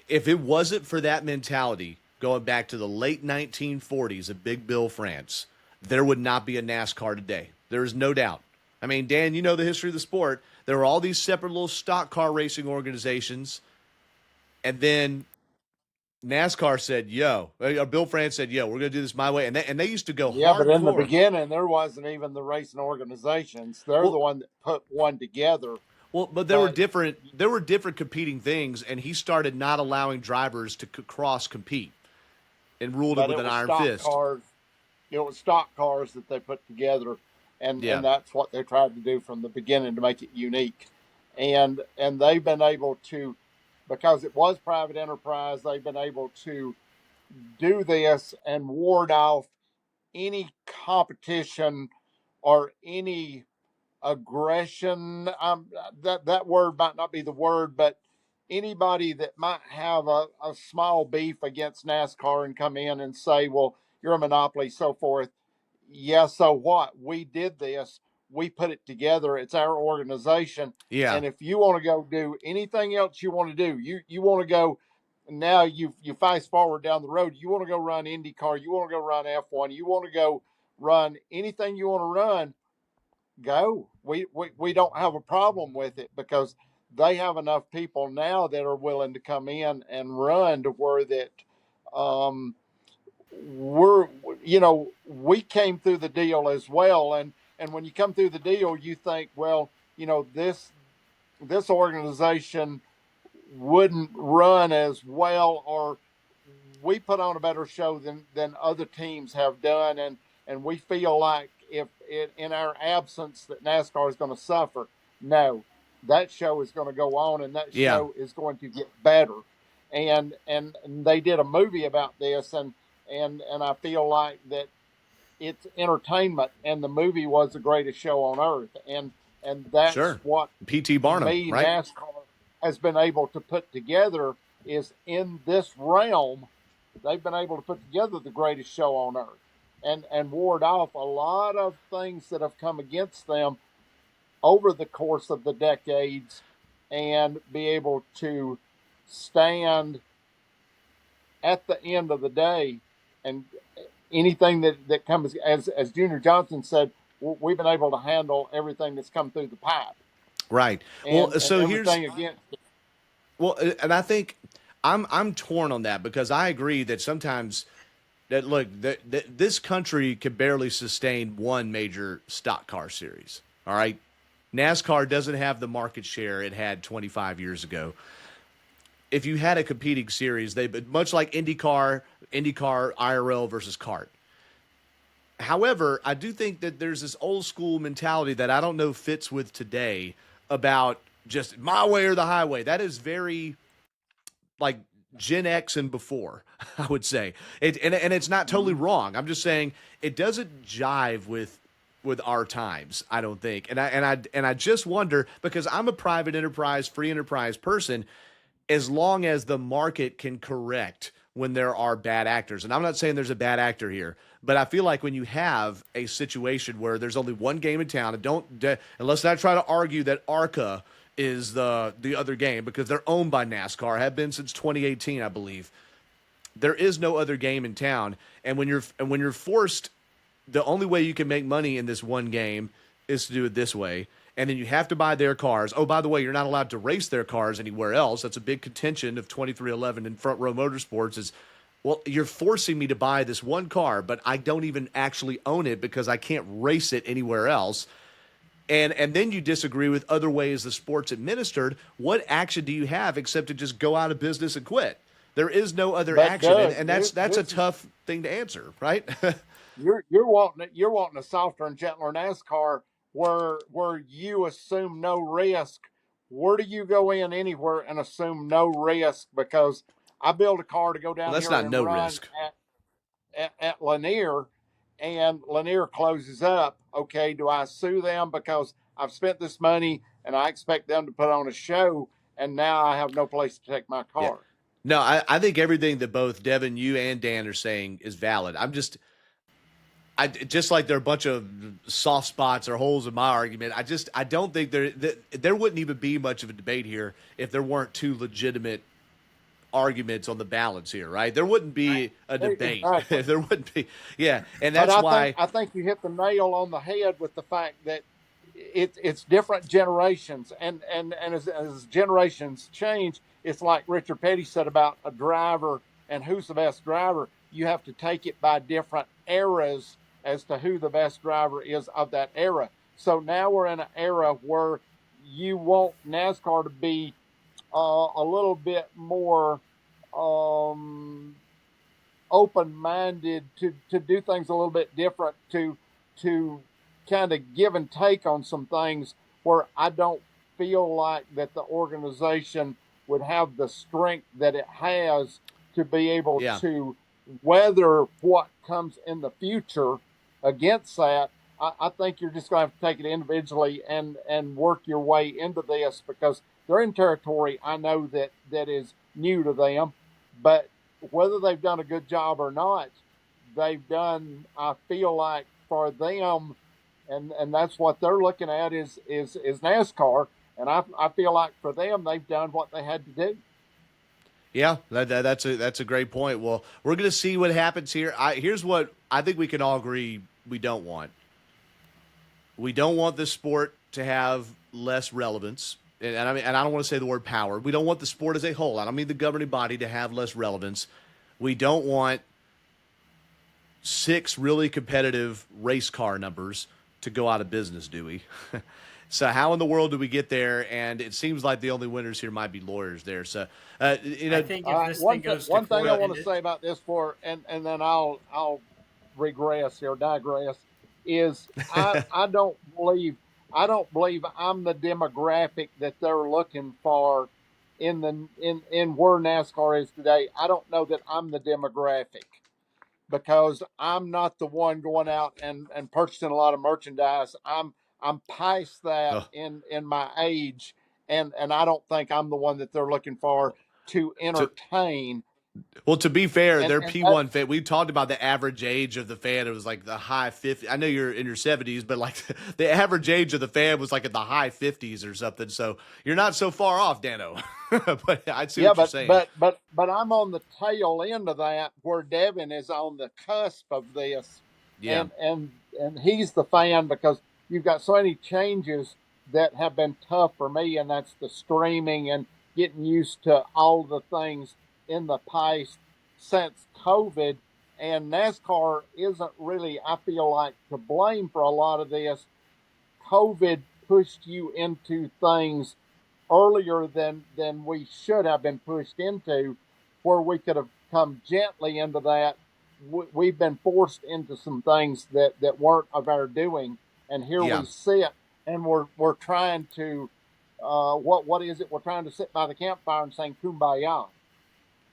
if it wasn't for that mentality going back to the late 1940s of Big Bill France, there would not be a NASCAR today. There is no doubt. I mean, Dan, you know the history of the sport. There were all these separate little stock car racing organizations, and then NASCAR said, Bill France said, we're going to do this my way. And they used to go hardcore. But in the beginning, there wasn't even the racing organizations. They're the one that put one together. Well, but there were different competing things, and he started not allowing drivers to cross compete and ruled it with an iron fist. It was stock cars that they put together, and that's what they tried to do from the beginning to make it unique. And they've been able to, because it was private enterprise, they've been able to do this and ward off any competition or any aggression. That word might not be the word, but anybody that might have a small beef against NASCAR and come in and say, well, you're a monopoly, so forth. Yeah, so what? We did this. We put it together. It's our organization. Yeah. And if you want to go do anything else you want to do, you want to go now you fast forward down the road. You want to go run IndyCar. You want to go run F1. You want to go run anything you want to run. Go. We don't have a problem with it because they have enough people now that are willing to come in and run to where that we're we came through the deal as well, and when you come through the deal you think, well, this organization wouldn't run as well, or we put on a better show than other teams have done, and we feel like if it, in our absence that NASCAR is going to suffer. No, that show is going to go on, and that Yeah. show is going to get better. And they did a movie about this, and I feel like that it's entertainment, and the movie was the greatest show on earth, and that's Sure. what P.T. Barnum, me right? NASCAR has been able to put together is in this realm. They've been able to put together the greatest show on earth and ward off a lot of things that have come against them over the course of the decades and be able to stand at the end of the day. And anything that comes, as Junior Johnson said, we've been able to handle everything that's come through the pipe. Right. And, Well, so and here's everything against it. well, and I think I'm torn on that because I agree that sometimes that look that this country could barely sustain one major stock car series. All right, NASCAR doesn't have the market share it had 25 years ago. If you had a competing series, they much like IndyCar, IRL versus kart. However, I do think that there's this old school mentality that I don't know fits with today about just my way or the highway. That is very like Gen X and before, I would say. And it's not totally wrong. I'm just saying it doesn't jive with our times, I don't think. And I just wonder, because I'm a private enterprise, free enterprise person, as long as the market can correct when there are bad actors. And I'm not saying there's a bad actor here, but I feel like when you have a situation where there's only one game in town, and unless I try to argue that ARCA is the other game because they're owned by NASCAR, have been since 2018, I believe. There is no other game in town, and when you're forced, the only way you can make money in this one game is to do it this way. And then you have to buy their cars. Oh, by the way, you're not allowed to race their cars anywhere else. That's a big contention of 2311 and Front Row Motorsports is, well, you're forcing me to buy this one car, but I don't even actually own it because I can't race it anywhere else. And then you disagree with other ways the sport's administered. What action do you have except to just go out of business and quit? There is no other action, Doug, and that's a tough thing to answer, right? You're wanting a softer and gentler NASCAR where you assume no risk. Where do you go in anywhere and assume no risk? Because I built a car to go down Well, that's here not and no run risk. at Lanier, and Lanier closes up. Okay, do I sue them because I've spent this money and I expect them to put on a show, and now I have no place to take my car? Yeah. No, I think everything that both Devin, you, and Dan are saying is valid. I just like there are a bunch of soft spots or holes in my argument. I don't think there wouldn't even be much of a debate here if there weren't two legitimate arguments on the balance here, right? There wouldn't be a debate. Exactly. There wouldn't be. Yeah, and that's why I think you hit the nail on the head with the fact that it's different generations, and as generations change, it's like Richard Petty said about a driver and who's the best driver. You have to take it by different eras as to who the best driver is of that era. So now we're in an era where you want NASCAR to be a little bit more open-minded to do things a little bit different, to kind of give and take on some things where I don't feel like that the organization would have the strength that it has to be able to weather what comes in the future against that. I think you're just going to have to take it individually and work your way into this, because they're in territory I know that is new to them, but whether they've done a good job or not, they've done, I feel like, for them, and that's what they're looking at is NASCAR, and I feel like for them they've done what they had to do. Yeah, that's a great point. Well, we're going to see what happens here. Here's what I think we can all agree we don't want. We don't want this sport to have less relevance. And I mean, and I don't want to say the word power. We don't want the sport as a whole. I don't mean the governing body to have less relevance. We don't want 6 really competitive race car numbers to go out of business, do we? So how in the world do we get there? And it seems like the only winners here might be lawyers there. So, I think if this thing goes to one thing court, I want to say about this and then I'll regress or digress is I don't believe I'm the demographic that they're looking for in where NASCAR is today. I don't know that I'm the demographic, because I'm not the one going out and purchasing a lot of merchandise. I'm past that oh, in my age, and I don't think I'm the one that they're looking for to to, entertain. well, to be fair, And their and P1 fan, we talked about the average age of the fan. It was like the high 50s. I know you're in your 70s, but like the average age of the fan was like in the high 50s or something. So you're not so far off, Dano. But I see yeah, what you're saying. but I'm on the tail end of that, where Devin is on the cusp of this, Yeah. and he's the fan, because you've got so many changes that have been tough for me, and that's the streaming and getting used to all the things in the past since COVID. And NASCAR isn't really, I feel like, to blame for a lot of this. COVID pushed you into things earlier than we should have been pushed into, where we could have come gently into that. We've been forced into some things that weren't of our doing, and here Yeah. we sit, and we're trying to what is it? We're trying to sit by the campfire and sing "Kumbaya."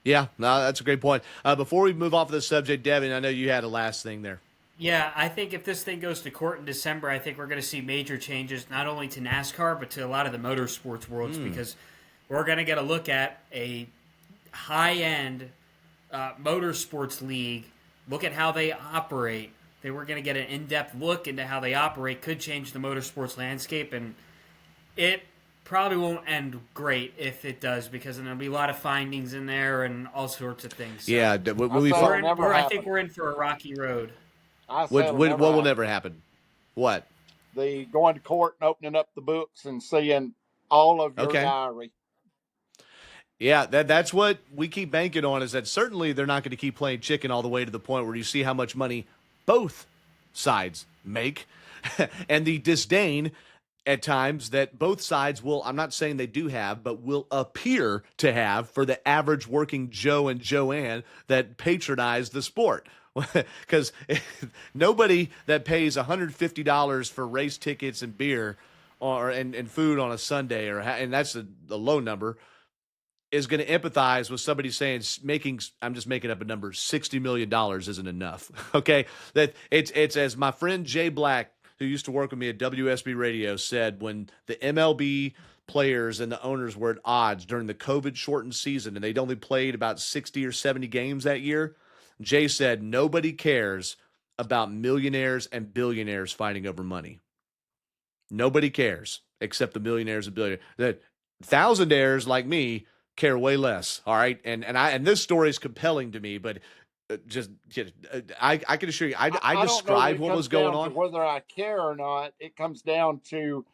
Yeah. No, that's a great point. Before we move off of this subject, Devin, I know you had a last thing there. Yeah, I think if this thing goes to court in December, I think we're going to see major changes, not only to NASCAR, but to a lot of the motorsports worlds, because we're going to get a look at a high-end motorsports league, look at how they operate. We're going to get an in-depth look into how they operate, could change the motorsports landscape, and it probably won't end great if it does, because then there'll be a lot of findings in there and all sorts of things. So Yeah. I think we're in for a rocky road. I What, said what, never what will happen. never happen? What? The going to court and opening up the books and seeing all of your Okay. diary. Yeah, that's what we keep banking on, is that certainly they're not going to keep playing chicken all the way to the point where you see how much money both sides make and the disdain at times that both sides will, I'm not saying they do have, but will appear to have for the average working Joe and Joanne that patronize the sport. Because nobody that pays $150 for race tickets and beer and food on a Sunday, and that's the low number, is going to empathize with somebody saying I'm just making up a number, $60 million isn't enough. Okay. That it's as my friend Jay Black, who used to work with me at WSB Radio, said, when the MLB players and the owners were at odds during the COVID shortened season and they'd only played about 60 or 70 games that year, Jay said, nobody cares about millionaires and billionaires fighting over money. Nobody cares except the millionaires and billionaires. The thousandaires like me care way less. All right. And this story is compelling to me, but I can assure you, I don't know that described it what comes was going down to on. whether I care or not. It comes down to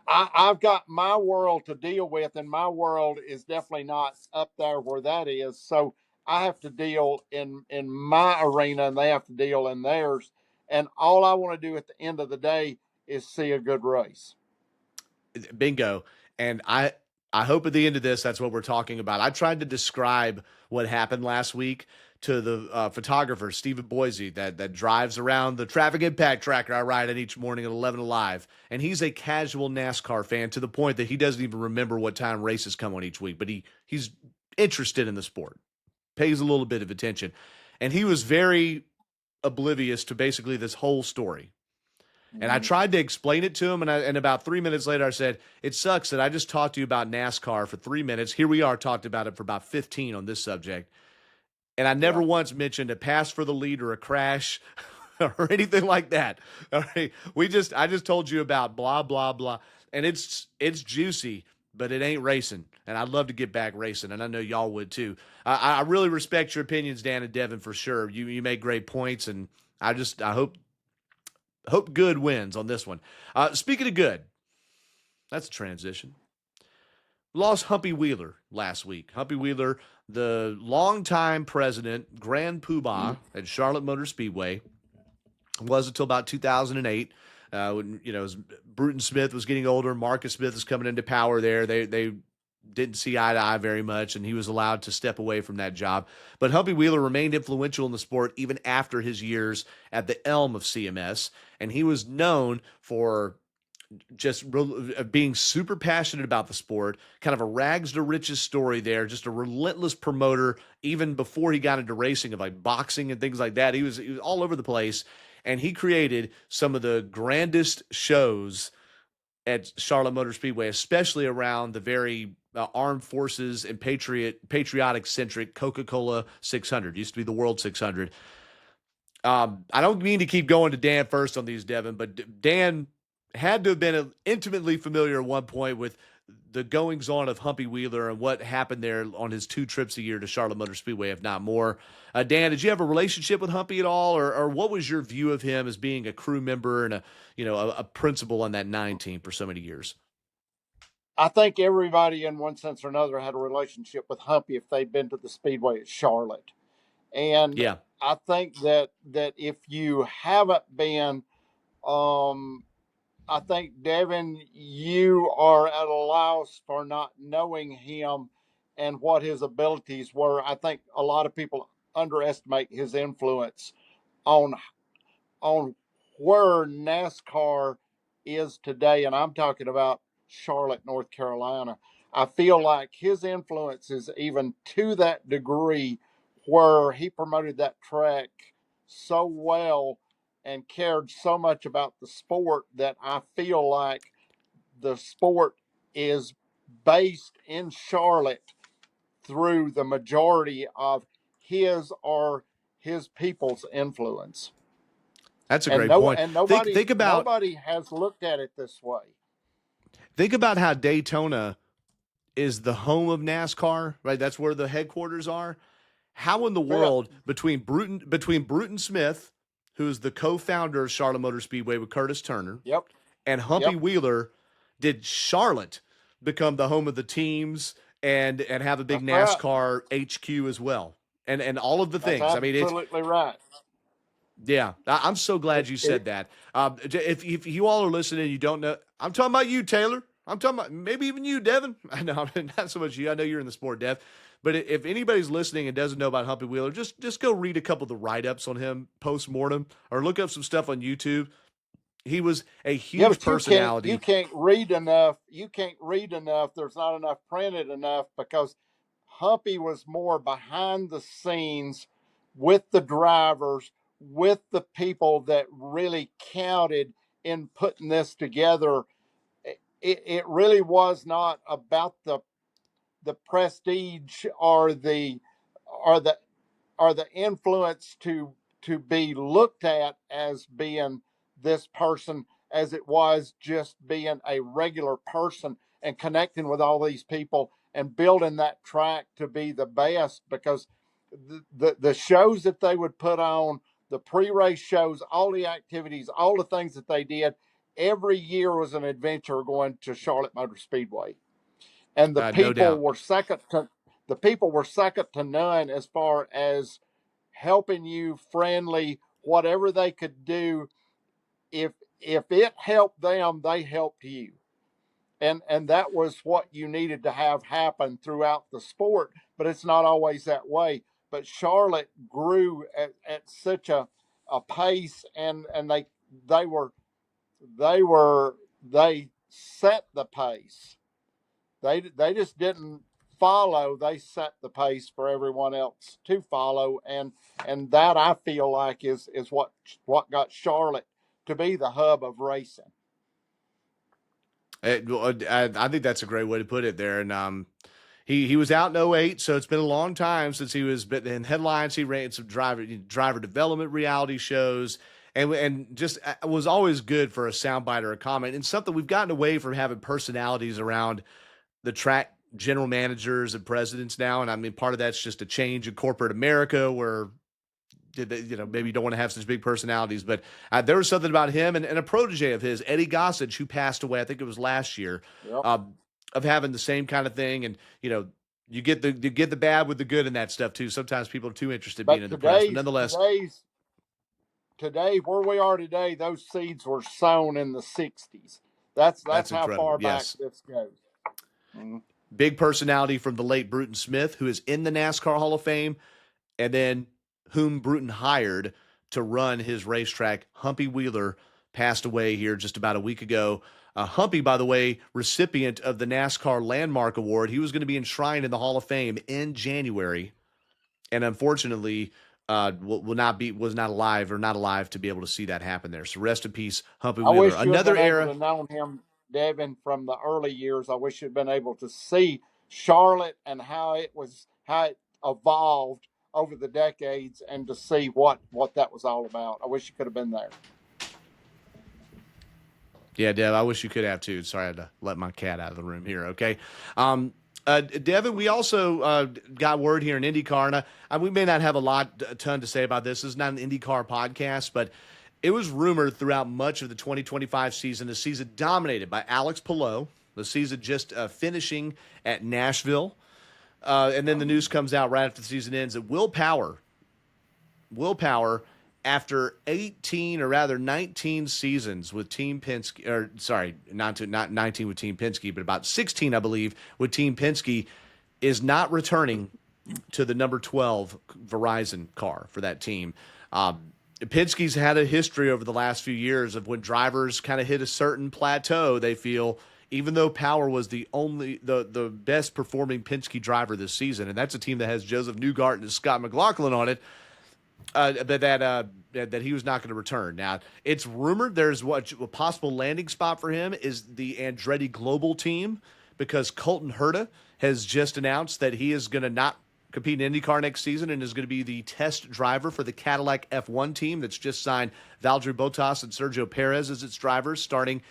I've got my world to deal with, and my world is definitely not up there where that is. So I have to deal in my arena, and they have to deal in theirs. And all I want to do at the end of the day is see a good race. Bingo. And I hope at the end of this, that's what we're talking about. I tried to describe what happened last week to the photographer, Stephen Boise, that drives around the traffic impact tracker I ride in each morning at 11 Alive. And he's a casual NASCAR fan to the point that he doesn't even remember what time races come on each week, but he's interested in the sport, pays a little bit of attention. And he was very oblivious to basically this whole story. And I tried to explain it to him, and about 3 minutes later, I said, it sucks that I just talked to you about NASCAR for 3 minutes. Here we are, talked about it for about 15 on this subject. And I never once mentioned a pass for the lead or a crash or anything like that. All right. I just told you about blah, blah, blah. And it's juicy, but it ain't racing. And I'd love to get back racing, and I know y'all would too. I really respect your opinions, Dan and Devin, for sure. You make great points, and I hope good wins on this one. Speaking of good, that's a transition. Lost Humpy Wheeler last week. Humpy Wheeler, the longtime president, Grand Poobah at Charlotte Motor Speedway, was until about 2008. When as Bruton Smith was getting older, Marcus Smith was coming into power there. They didn't see eye to eye very much, and he was allowed to step away from that job. But Humpy Wheeler remained influential in the sport even after his years at the helm of CMS, and he was known for just being super passionate about the sport, kind of a rags to riches story there, just a relentless promoter, even before he got into racing of like boxing and things like that. He was all over the place, and he created some of the grandest shows at Charlotte Motor Speedway, especially around the very armed forces and patriotic centric Coca-Cola 600. Used to be the World 600. I don't mean to keep going to Dan first on these, Devin, but Dan had to have been intimately familiar at one point with the goings on of Humpy Wheeler and what happened there on his 2 trips a year to Charlotte Motor Speedway, if not more. Dan, did you have a relationship with Humpy at all, or what was your view of him as being a crew member and a principal on that 9 team for so many years? I think everybody in one sense or another had a relationship with Humpy if they'd been to the Speedway at Charlotte. And Yeah. I think that if you haven't been, I think, Devin, you are at a loss for not knowing him and what his abilities were. I think a lot of people underestimate his influence on where NASCAR is today, and I'm talking about Charlotte, North Carolina. I feel like his influence is even to that degree where he promoted that track so well and cared so much about the sport that I feel like the sport is based in Charlotte through the majority of his or his people's influence. That's a great point. And Think about nobody has looked at it this way. Think about how Daytona is the home of NASCAR, right? That's where the headquarters are. How in the world between Bruton Smith, who is the co-founder of Charlotte Motor Speedway with Curtis Turner, Yep. and Humpy Wheeler, did Charlotte become the home of the teams and have a big NASCAR HQ as well, and all of the things? That's I mean, it's absolutely right. Yeah, I'm so glad you said that. If you all are listening, you don't know. I'm talking about you, Taylor. I'm talking about maybe even you, Devin. I know not so much you. I know you're in the sport, Dev. But if anybody's listening and doesn't know about Humpy Wheeler, just go read a couple of the write-ups on him post-mortem or look up some stuff on YouTube. He was a huge personality. You can't read enough. You can't read enough. There's not enough printed enough because Humpy was more behind the scenes with the drivers, with the people that really counted in putting this together. It really was not about the prestige or the influence to be looked at as being this person, as it was just being a regular person and connecting with all these people and building that track to be the best. Because the shows that they would put on, the pre-race shows, all the activities, all the things that they did, every year was an adventure going to Charlotte Motor Speedway. And the people were second to none as far as helping you, friendly, whatever they could do. If it helped them, they helped you. And that was what you needed to have happen throughout the sport, but it's not always that way. But Charlotte grew at such a pace, and they set the pace. They just didn't follow. They set the pace for everyone else to follow, and that I feel like is what got Charlotte to be the hub of racing. I think that's a great way to put it there. And he was out in 2008, so it's been a long time since he was in headlines. He ran some driver development reality shows, and just was always good for a soundbite or a comment, and something we've gotten away from having personalities around the track general managers and presidents now. And I mean, part of that's just a change in corporate America where, maybe you don't want to have such big personalities, but there was something about him and a protege of his, Eddie Gossage, who passed away, I think it was last year, Yep. of having the same kind of thing. And, you get the bad with the good in that stuff too. Sometimes people are too interested in being in the press, but nonetheless. Today, where we are today, those seeds were sown in the 60s. That's how far back this goes. Mm-hmm. Big personality from the late Bruton Smith, who is in the NASCAR Hall of Fame, and then whom Bruton hired to run his racetrack. Humpy Wheeler passed away here just about a week ago. Humpy, by the way, recipient of the NASCAR Landmark Award. He was going to be enshrined in the Hall of Fame in January, and unfortunately was not alive to be able to see that happen there. So rest in peace, Humpy Wheeler. I wish Another era. Able to known him, Devin, from the early years. I wish you'd been able to see Charlotte and how it evolved over the decades, and to see what that was all about. I wish you could have been there. Yeah, Deb, I wish you could have too. Sorry, I had to let my cat out of the room here. Okay. Devin, we also got word here in IndyCar, and we may not have a ton to say about this. This is not an IndyCar podcast, but it was rumored throughout much of the 2025 season, the season dominated by Alex Palou, the season just finishing at Nashville. And then the news comes out right after the season ends that Will Power, after 19 seasons with Team Penske, or sorry, not 19 with Team Penske, but about 16, I believe, with Team Penske, is not returning to the number 12 Verizon car for that team. Penske's had a history over the last few years of when drivers kind of hit a certain plateau, they feel, even though Power was the best performing Penske driver this season, and that's a team that has Joseph Newgart and Scott McLaughlin on it, that he was not going to return. Now, it's rumored there's a possible landing spot for him is the Andretti Global team, because Colton Herta has just announced that he is going to not compete in IndyCar next season and is going to be the test driver for the Cadillac F1 team that's just signed Valtteri Bottas and Sergio Perez as its drivers starting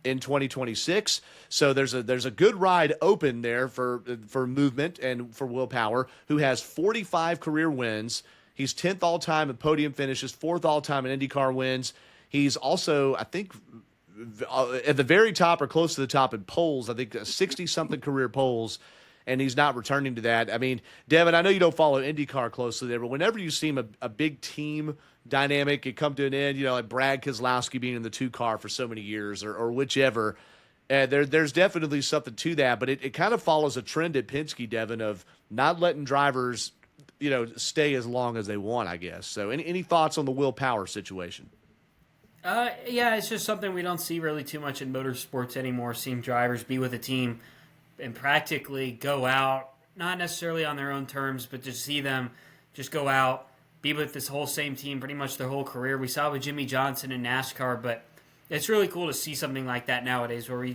in 2026. So there's a good ride open there for movement and for Will Power, who has 45 career wins. He's 10th all-time in podium finishes, 4th all-time in IndyCar wins. He's also, I think, at the very top or close to the top in polls, I think 60-something career polls, and he's not returning to that. I mean, Devin, I know you don't follow IndyCar closely there, but whenever you see a big team dynamic, it come to an end, like Brad Keselowski being in the 2 car for so many years or whichever, there's definitely something to that, but it kind of follows a trend at Penske, Devin, of not letting drivers stay as long as they want, I guess. So any thoughts on the Will Power situation? Yeah, it's just something we don't see really too much in motorsports anymore, seeing drivers be with a team and practically go out, not necessarily on their own terms, but just see them just go out, be with this whole same team pretty much their whole career. We saw it with Jimmy Johnson in NASCAR, but it's really cool to see something like that nowadays, where we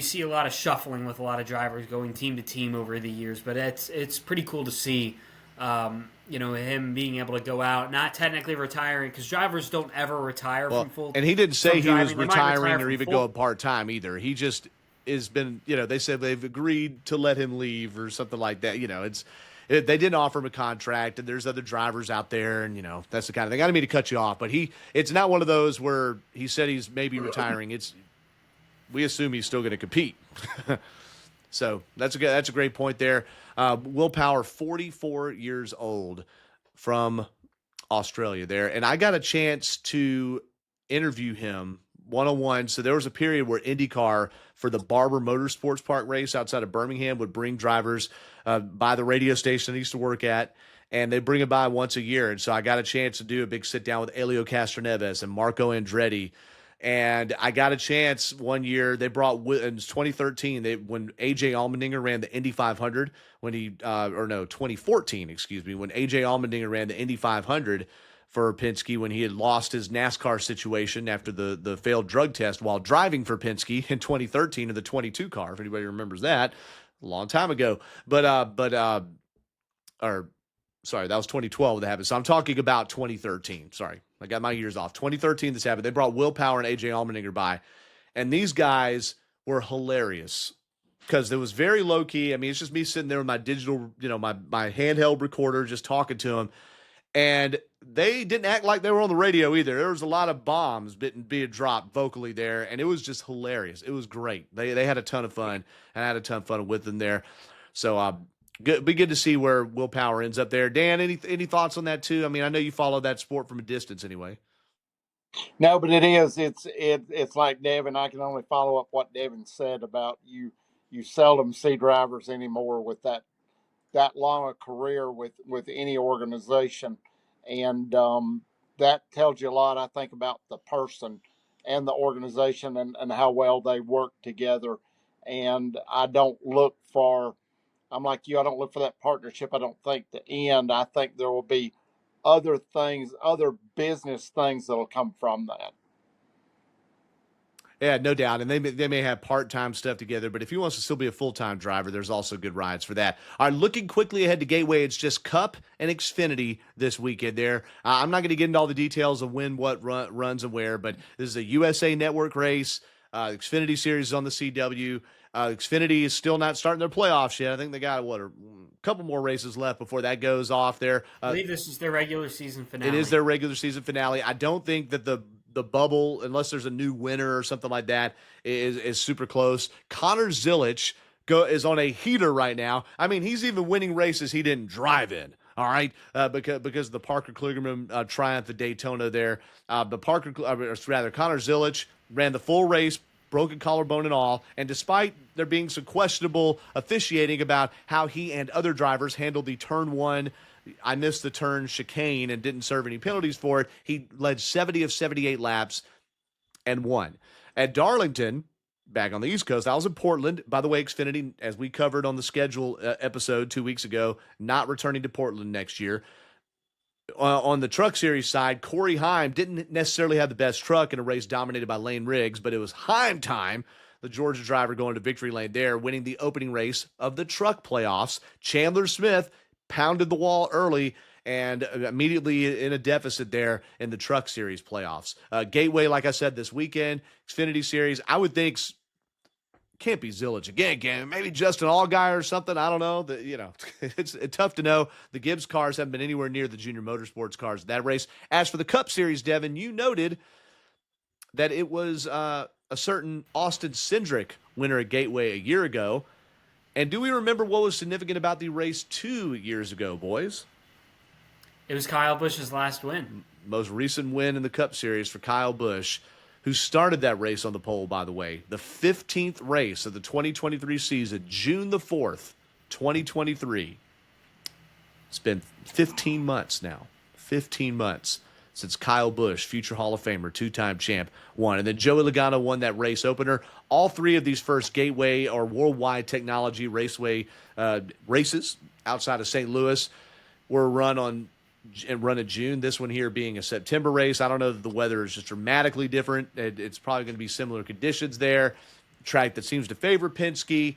see a lot of shuffling with a lot of drivers going team to team over the years. But it's pretty cool to see, him being able to go out, not technically retiring, because drivers don't ever retire from full. And he didn't say he was retiring or even full. going part-time either. He just has been, they said they've agreed to let him leave or something like that. They didn't offer him a contract, and there's other drivers out there, and that's the kind of thing. I didn't mean to cut you off, but it's not one of those where he said he's maybe retiring. We assume he's still going to compete. So that's a great point there. Will Power, 44 years old, from Australia there, and I got a chance to interview him one-on-one. So there was a period where IndyCar, for the Barber Motorsports Park race outside of Birmingham, would bring drivers by the radio station I used to work at, and they bring them by once a year. And so I got a chance to do a big sit-down with Elio Castroneves and Marco Andretti. And I got a chance one year. They brought, in 2013, when AJ Allmendinger ran the Indy 500, 2014, excuse me, when AJ Allmendinger ran the Indy 500 for Penske, when he had lost his NASCAR situation after the failed drug test while driving for Penske in 2013 in the 22 car, if anybody remembers that, a long time ago. Sorry, that was 2012 that happened. So I'm talking about 2013. Sorry, I got my years off. 2013 this happened. They brought Will Power and AJ Allmendinger by, and these guys were hilarious because it was very low key. I mean, it's just me sitting there with my digital, my handheld recorder, just talking to him. And they didn't act like they were on the radio either. There was a lot of bombs being dropped vocally there, and it was just hilarious. It was great. They had a ton of fun, and I had a ton of fun with them there. So be good to see where Willpower ends up there. Dan, any thoughts on that too? I mean, I know you follow that sport from a distance anyway. No, but it is. It's like Devin. I can only follow up what Devin said about you. You seldom see drivers anymore with that long a career with any organization, and that tells you a lot, I think, about the person and the organization and how well they work together. And I don't look for. I'm like you. I don't look for that partnership. I don't think to end. I think there will be other things, other business things that'll come from that. Yeah, no doubt. And they may have part-time stuff together, but if he wants to still be a full-time driver, there's also good rides for that. All right, looking quickly ahead to Gateway, it's just Cup and Xfinity this weekend there. I'm not going to get into all the details of when, what runs and where, but this is a USA Network race. Xfinity Series is on the CW. Xfinity is still not starting their playoffs yet. I think they got, a couple more races left before that goes off there. I believe this is their regular season finale. It is their regular season finale. I don't think that the bubble, unless there's a new winner or something like that, is super close. Connor Zilisch is on a heater right now. I mean, he's even winning races he didn't drive in. All right, because of the Parker Kligerman triumph at Daytona there. But Connor Zilisch ran the full race, broken collarbone and all, and despite there being some questionable officiating about how he and other drivers handled the turn one, I missed the turn chicane and didn't serve any penalties for it, he led 70 of 78 laps and won. At Darlington, back on the East Coast, I was in Portland. By the way, Xfinity, as we covered on the schedule episode 2 weeks ago, not returning to Portland next year. On the Truck Series side, Corey Heim didn't necessarily have the best truck in a race dominated by Lane Riggs, but it was Heim time, the Georgia driver going to victory lane there, winning the opening race of the truck playoffs. Chandler Smith pounded the wall early and immediately in a deficit there in the Truck Series playoffs. Gateway, like I said, this weekend, Xfinity Series, I would think can't be Zilisch again. Maybe Justin Allgaier or something. I don't know. It's tough to know. The Gibbs cars haven't been anywhere near the Junior Motorsports cars in that race. As for the Cup Series, Devin, you noted that it was a certain Austin Cindric winner at Gateway a year ago. And do we remember what was significant about the race 2 years ago, boys? It was Kyle Busch's last win. Most recent win in the Cup Series for Kyle Busch, who started that race on the pole, by the way. The 15th race of the 2023 season, June the 4th, 2023. It's been 15 months now. 15 months since Kyle Busch, future Hall of Famer, two-time champ, won. And then Joey Logano won that race opener. All three of these first Gateway or Worldwide Technology Raceway races outside of St. Louis were run in June. This one here being a September race. I don't know that the weather is just dramatically different. It's probably going to be similar conditions there. Track that seems to favor Penske.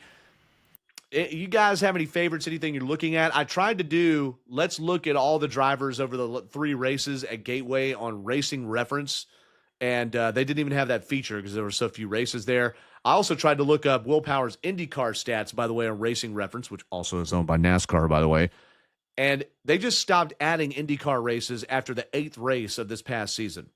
You guys have any favorites, anything you're looking at? I tried to do, let's look at all the drivers over the 3 races at Gateway on Racing Reference, and they didn't even have that feature because there were so few races there. I also tried to look up Will Power's IndyCar stats, by the way, on Racing Reference, which also is owned by NASCAR, by the way. And they just stopped adding IndyCar races after the 8th race of this past season.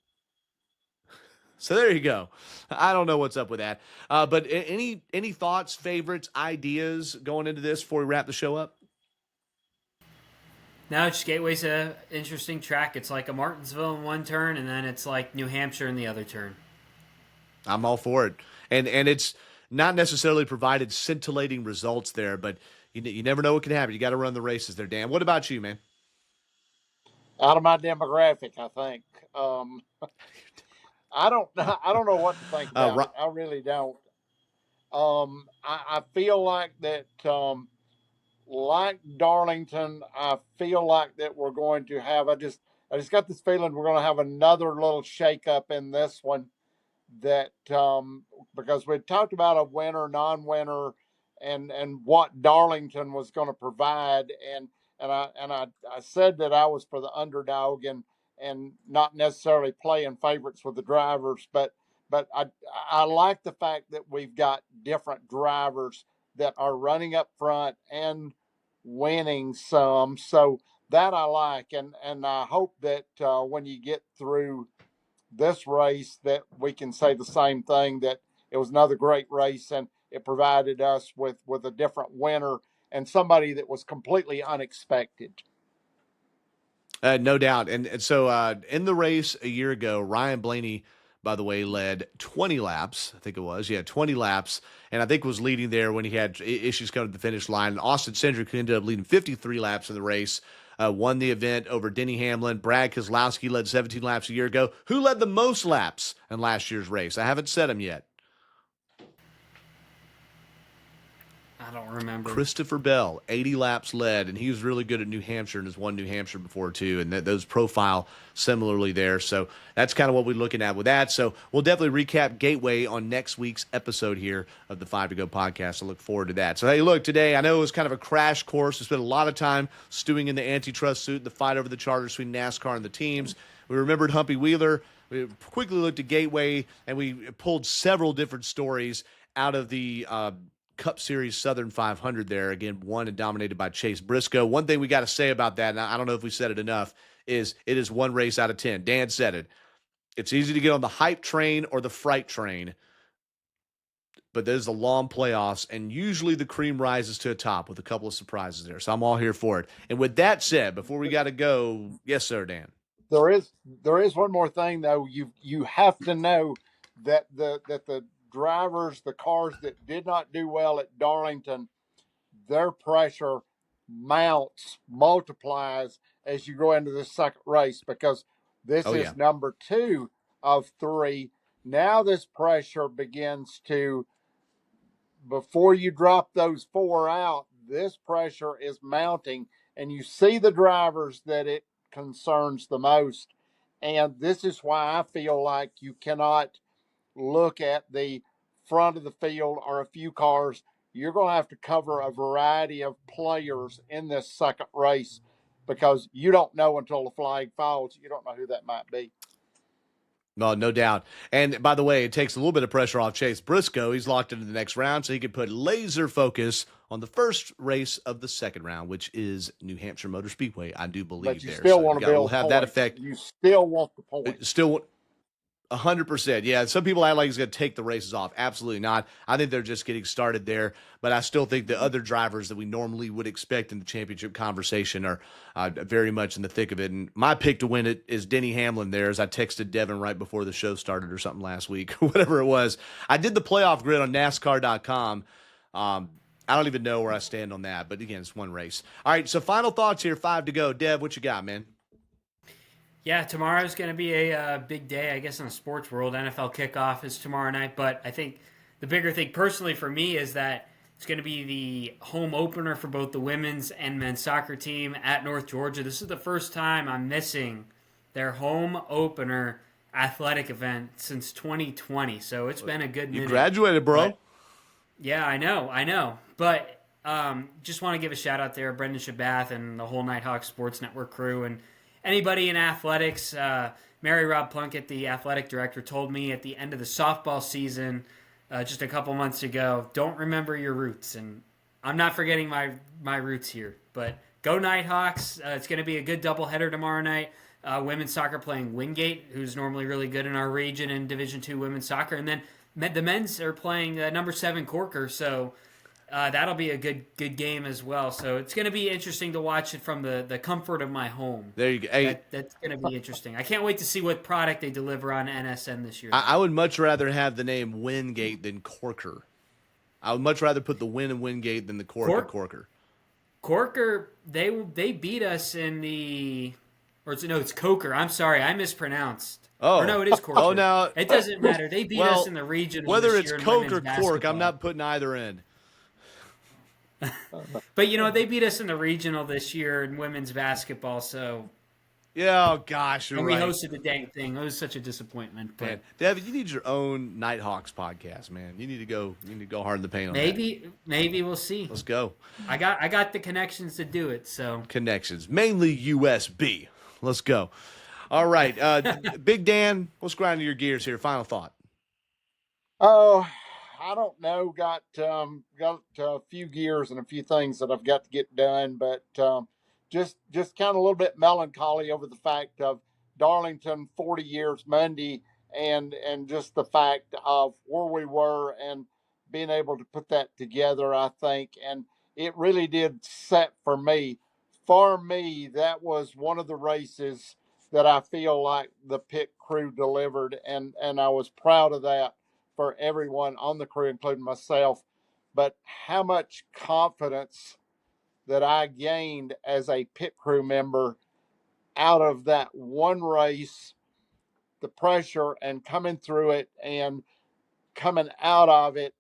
So there you go. I don't know what's up with that. But any thoughts, favorites, ideas going into this before we wrap the show up? No, just Gateway's an interesting track. It's like a Martinsville in one turn, and then it's like New Hampshire in the other turn. I'm all for it. And it's not necessarily provided scintillating results there, but you never know what can happen. You got to run the races there, Dan. What about you, man? Out of my demographic, I think. I don't know what to think about it. I really don't. I feel like that, like Darlington, I feel like that we're going to have. I just got this feeling we're going to have another little shakeup in this one. That because we talked about a winner, non-winner, and what Darlington was going to provide, and I said that I was for the underdog and not necessarily playing favorites with the drivers, but I like the fact that we've got different drivers that are running up front and winning some. So that I like, and I hope that when you get through this race, that we can say the same thing, that it was another great race and it provided us with a different winner and somebody that was completely unexpected. No doubt. And so in the race a year ago, Ryan Blaney, by the way, led 20 laps. I think it was. Yeah, 20 laps. And I think was leading there when he had issues coming to the finish line. And Austin Cindric ended up leading 53 laps in the race, won the event over Denny Hamlin. Brad Keselowski led 17 laps a year ago. Who led the most laps in last year's race? I haven't said him yet. I don't remember. Christopher Bell, 80 laps led, and he was really good at New Hampshire and has won New Hampshire before too, and those profile similarly there. So that's kind of what we're looking at with that. So we'll definitely recap Gateway on next week's episode here of the 5 to Go podcast. I look forward to that. So hey, look, today I know it was kind of a crash course. We spent a lot of time stewing in the antitrust suit, the fight over the charter between NASCAR and the teams. We remembered Humpy Wheeler. We quickly looked at Gateway, and we pulled several different stories out of the Cup Series Southern 500 there. Again, won and dominated by Chase Briscoe. One thing we got to say about that, and I don't know if we said it enough, is it is one race out of 10. Dan said it. It's easy to get on the hype train or the fright train, but there's the long playoffs, and usually the cream rises to the top with a couple of surprises there. So I'm all here for it. And with that said, before we got to go, yes, sir, Dan. There is one more thing though. You have to know that the drivers, the cars that did not do well at Darlington, their pressure multiplies as you go into the second race, because this is number 2 of 3. Now this pressure begins to, before you drop those 4 out, this pressure is mounting, and you see the drivers that it concerns the most. And this is why I feel like you cannot look at the front of the field or a few cars. You're going to have to cover a variety of players in this second race, because you don't know until the flag falls. You don't know who that might be. No, no doubt. And by the way, it takes a little bit of pressure off Chase Briscoe. He's locked into the next round, so he can put laser focus on the first race of the second round, which is New Hampshire Motor Speedway, I do believe. But you still want to build have points. That effect. You still want the points. Still 100%. Yeah, some people act like he's going to take the races off. Absolutely not. I think they're just getting started there. But I still think the other drivers that we normally would expect in the championship conversation are very much in the thick of it. And my pick to win it is Denny Hamlin there, as I texted Devin right before the show started or something last week, whatever it was. I did the playoff grid on NASCAR.com. I don't even know where I stand on that. But, again, it's one race. All right, so final thoughts here, 5 to go. Dev, what you got, man? Yeah, tomorrow's going to be a big day, I guess, in the sports world. NFL kickoff is tomorrow night, but I think the bigger thing personally for me is that it's going to be the home opener for both the women's and men's soccer team at North Georgia. This is the first time I'm missing their home opener athletic event since 2020, so it's been a good minute. You graduated, bro. But, yeah, I know. But just want to give a shout-out there, Brendan Shabath and the whole Nighthawk Sports Network crew, and anybody in athletics. Mary Rob Plunkett, the athletic director, told me at the end of the softball season just a couple months ago, don't remember your roots. And I'm not forgetting my roots here. But go Nighthawks. It's going to be a good doubleheader tomorrow night. Women's soccer playing Wingate, who's normally really good in our region in Division II women's soccer. And then the men's are playing number 7 Corker. So that'll be a good game as well. So it's going to be interesting to watch it from the comfort of my home. There you go. Hey, that's going to be interesting. I can't wait to see what product they deliver on NSN this year. I would much rather have the name Wingate than Corker. I would much rather put the win in Wingate than the Corker. Corker, they beat us in the... it's Coker. I'm sorry, I mispronounced. Oh. Or no, it is Corker. Oh, now... It doesn't matter. They beat us in the region. Whether it's Coke or Cork, I'm not putting either in. But, they beat us in the regional this year in women's basketball, so... Yeah, oh gosh, you're right. And we hosted the dang thing. It was such a disappointment. But man, Devin, you need your own Nighthawks podcast, man. You need to go hard in the paint on that. Maybe we'll see. Let's go. I got the connections to do it, so... Connections. Mainly USB. Let's go. All right. Big Dan, let's grind your gears here. Final thought. Oh, I don't know. Got a few gears and a few things that I've got to get done, but just kind of a little bit melancholy over the fact of Darlington 40 years Monday, and just the fact of where we were and being able to put that together. I think, and it really did set for me. For me, that was one of the races that I feel like the pit crew delivered, and I was proud of that for everyone on the crew, including myself. But how much confidence that I gained as a pit crew member out of that one race, the pressure and coming through it and coming out of it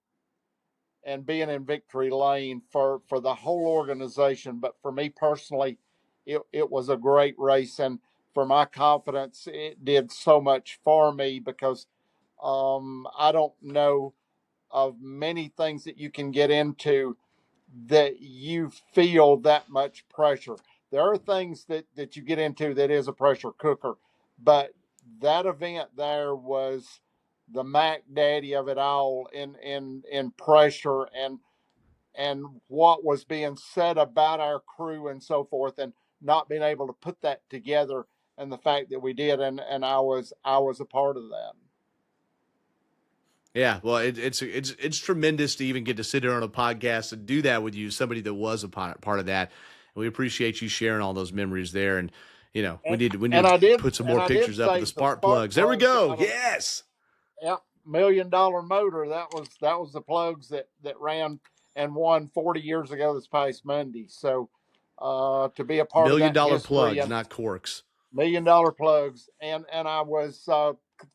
and being in victory lane for the whole organization. But for me personally, it was a great race. And for my confidence, it did so much for me because I don't know of many things that you can get into that you feel that much pressure. There are things that you get into that is a pressure cooker, but that event there was the Mac Daddy of it all in pressure and what was being said about our crew and so forth, and not being able to put that together, and the fact that we did, and I was a part of that. Yeah, well, it's tremendous to even get to sit here on a podcast and do that with you, somebody that was a part of that. And we appreciate you sharing all those memories there. And we need to put some more pictures up of the spark plugs. There we go. Yes. Yeah, $1 million motor. That was the plugs that ran and won 40 years ago this past Monday. So to be a part of that $1 million history, plugs, and not corks. $1 million plugs, and I was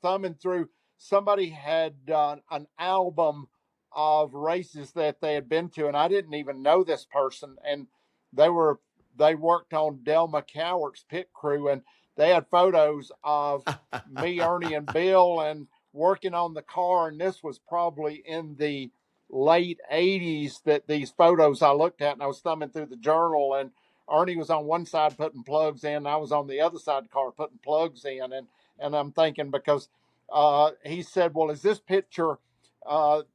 thumbing through. Somebody had done an album of races that they had been to, and I didn't even know this person. And they worked on Dale McCowart's pit crew, and they had photos of me, Ernie, and Bill, and working on the car. And this was probably in the late 80s that these photos I looked at, and I was thumbing through the journal, and Ernie was on one side putting plugs in, and I was on the other side of the car putting plugs in. And I'm thinking, because he said, well, is this picture,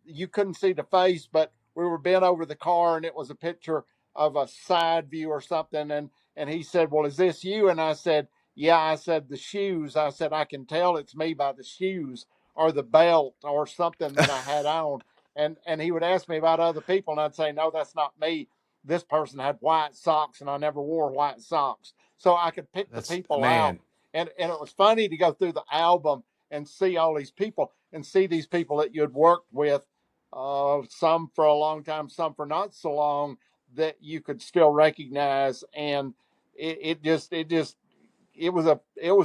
you couldn't see the face, but we were bent over the car, and it was a picture of a side view or something. And he said, well, is this you? And I said, yeah. I said, the shoes. I said, I can tell it's me by the shoes or the belt or something that I had on. And he would ask me about other people, and I'd say, no, that's not me. This person had white socks, and I never wore white socks. So I could pick the people out. And it was funny to go through the album and see all these people, and see these people that you had worked with, some for a long time, some for not so long, that you could still recognize. And it was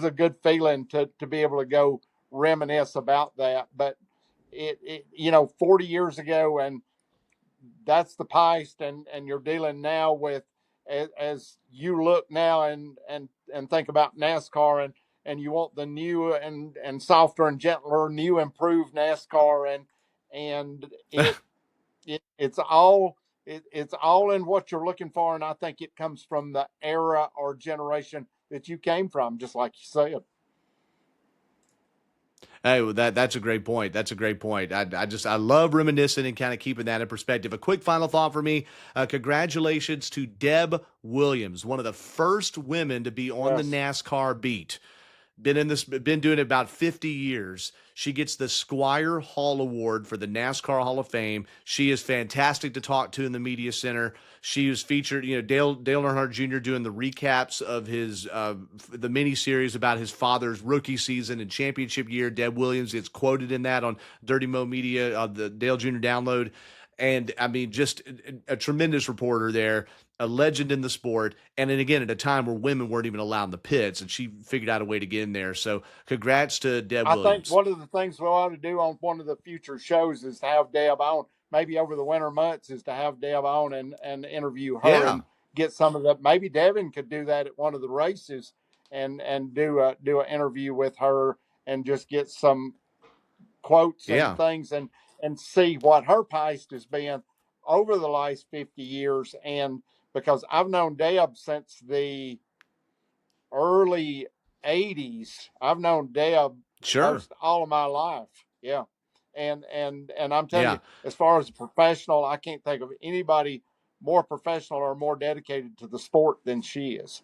a good feeling to be able to go reminisce about that. But it 40 years ago, and that's the past, and you're dealing now with, as you look now and think about NASCAR, and you want the new and softer and gentler, new improved NASCAR, and it's all in what you're looking for. And I think it comes from the era or generation that you came from, just like you said. Hey, well, that's a great point. That's a great point. I love reminiscing and kind of keeping that in perspective. A quick final thought for me. Congratulations to Deb Williams, one of the first women to be on the NASCAR beat. Been doing it about 50 years. She gets the Squire Hall Award for the NASCAR Hall of Fame. She is fantastic to talk to in the media center. She was featured, Dale Earnhardt Jr. doing the recaps of his the mini series about his father's rookie season and championship year. Deb Williams gets quoted in that on Dirty Mo Media, the Dale Jr. download. And I mean, just a tremendous reporter there, a legend in the sport. And then again, at a time where women weren't even allowed in the pits, and she figured out a way to get in there. So congrats to Deb Williams. I think one of the things we ought to do on one of the future shows is to have Deb on, maybe over the winter months, is to have Deb on and interview her and get some of that. Maybe Devin could do that at one of the races and do an interview with her and just get some quotes and things and see what her past has been over the last 50 years. And because I've known Deb since the early 80s, I've known Deb most all of my life. Yeah. And I'm telling Yeah. you, as far as a professional, I can't think of anybody more professional or more dedicated to the sport than she is.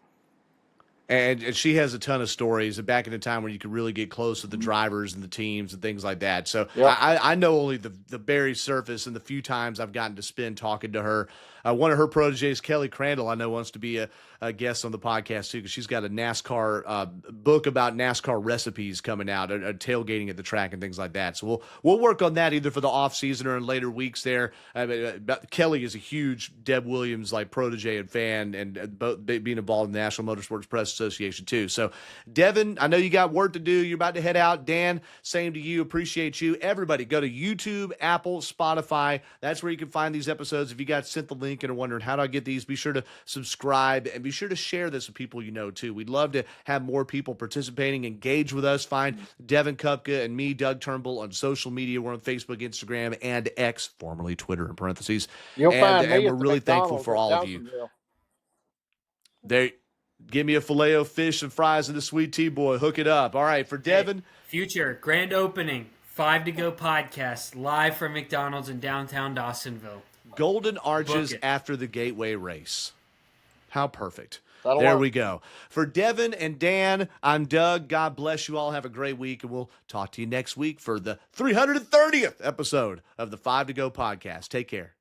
And she has a ton of stories back in the time where you could really get close with the drivers and the teams and things like that. So Yep. I know only the very surface and the few times I've gotten to spend talking to her. One of her proteges, Kelly Crandall, I know wants to be a guest on the podcast too, because she's got a NASCAR book about NASCAR recipes coming out, tailgating at the track and things like that. So we'll work on that either for the off season or in later weeks there. Kelly is a huge Deb Williams like protege and fan, and both being involved in the National Motorsports Press Association too. So Devin, I know you got work to do. You're about to head out. Dan, same to you. Appreciate you. Everybody go to YouTube, Apple, Spotify. That's where you can find these episodes. If you got sent the link and are wondering how do I get these, be sure to subscribe and be sure to share this with people you know too. We'd love to have more people participating, engage with us. Find Devin Kupka and me, Doug Turnbull, on social media. We're on Facebook, Instagram, and X, formerly Twitter in parentheses. You'll find me and we're at the really thankful McDonald's for at all of you. Nelsonville. There, give me a filet of fish and fries and a sweet tea, boy. Hook it up. All right, for Devin. Future grand opening, 5 to Go podcast, live from McDonald's in downtown Dawsonville. Golden Arches Book it. after the Gateway race. How perfect. That'll There work. we go. For Devin and Dan, I'm Doug. God bless you all. Have a great week, and we'll talk to you next week for the 330th episode of the 5 to Go podcast. Take care.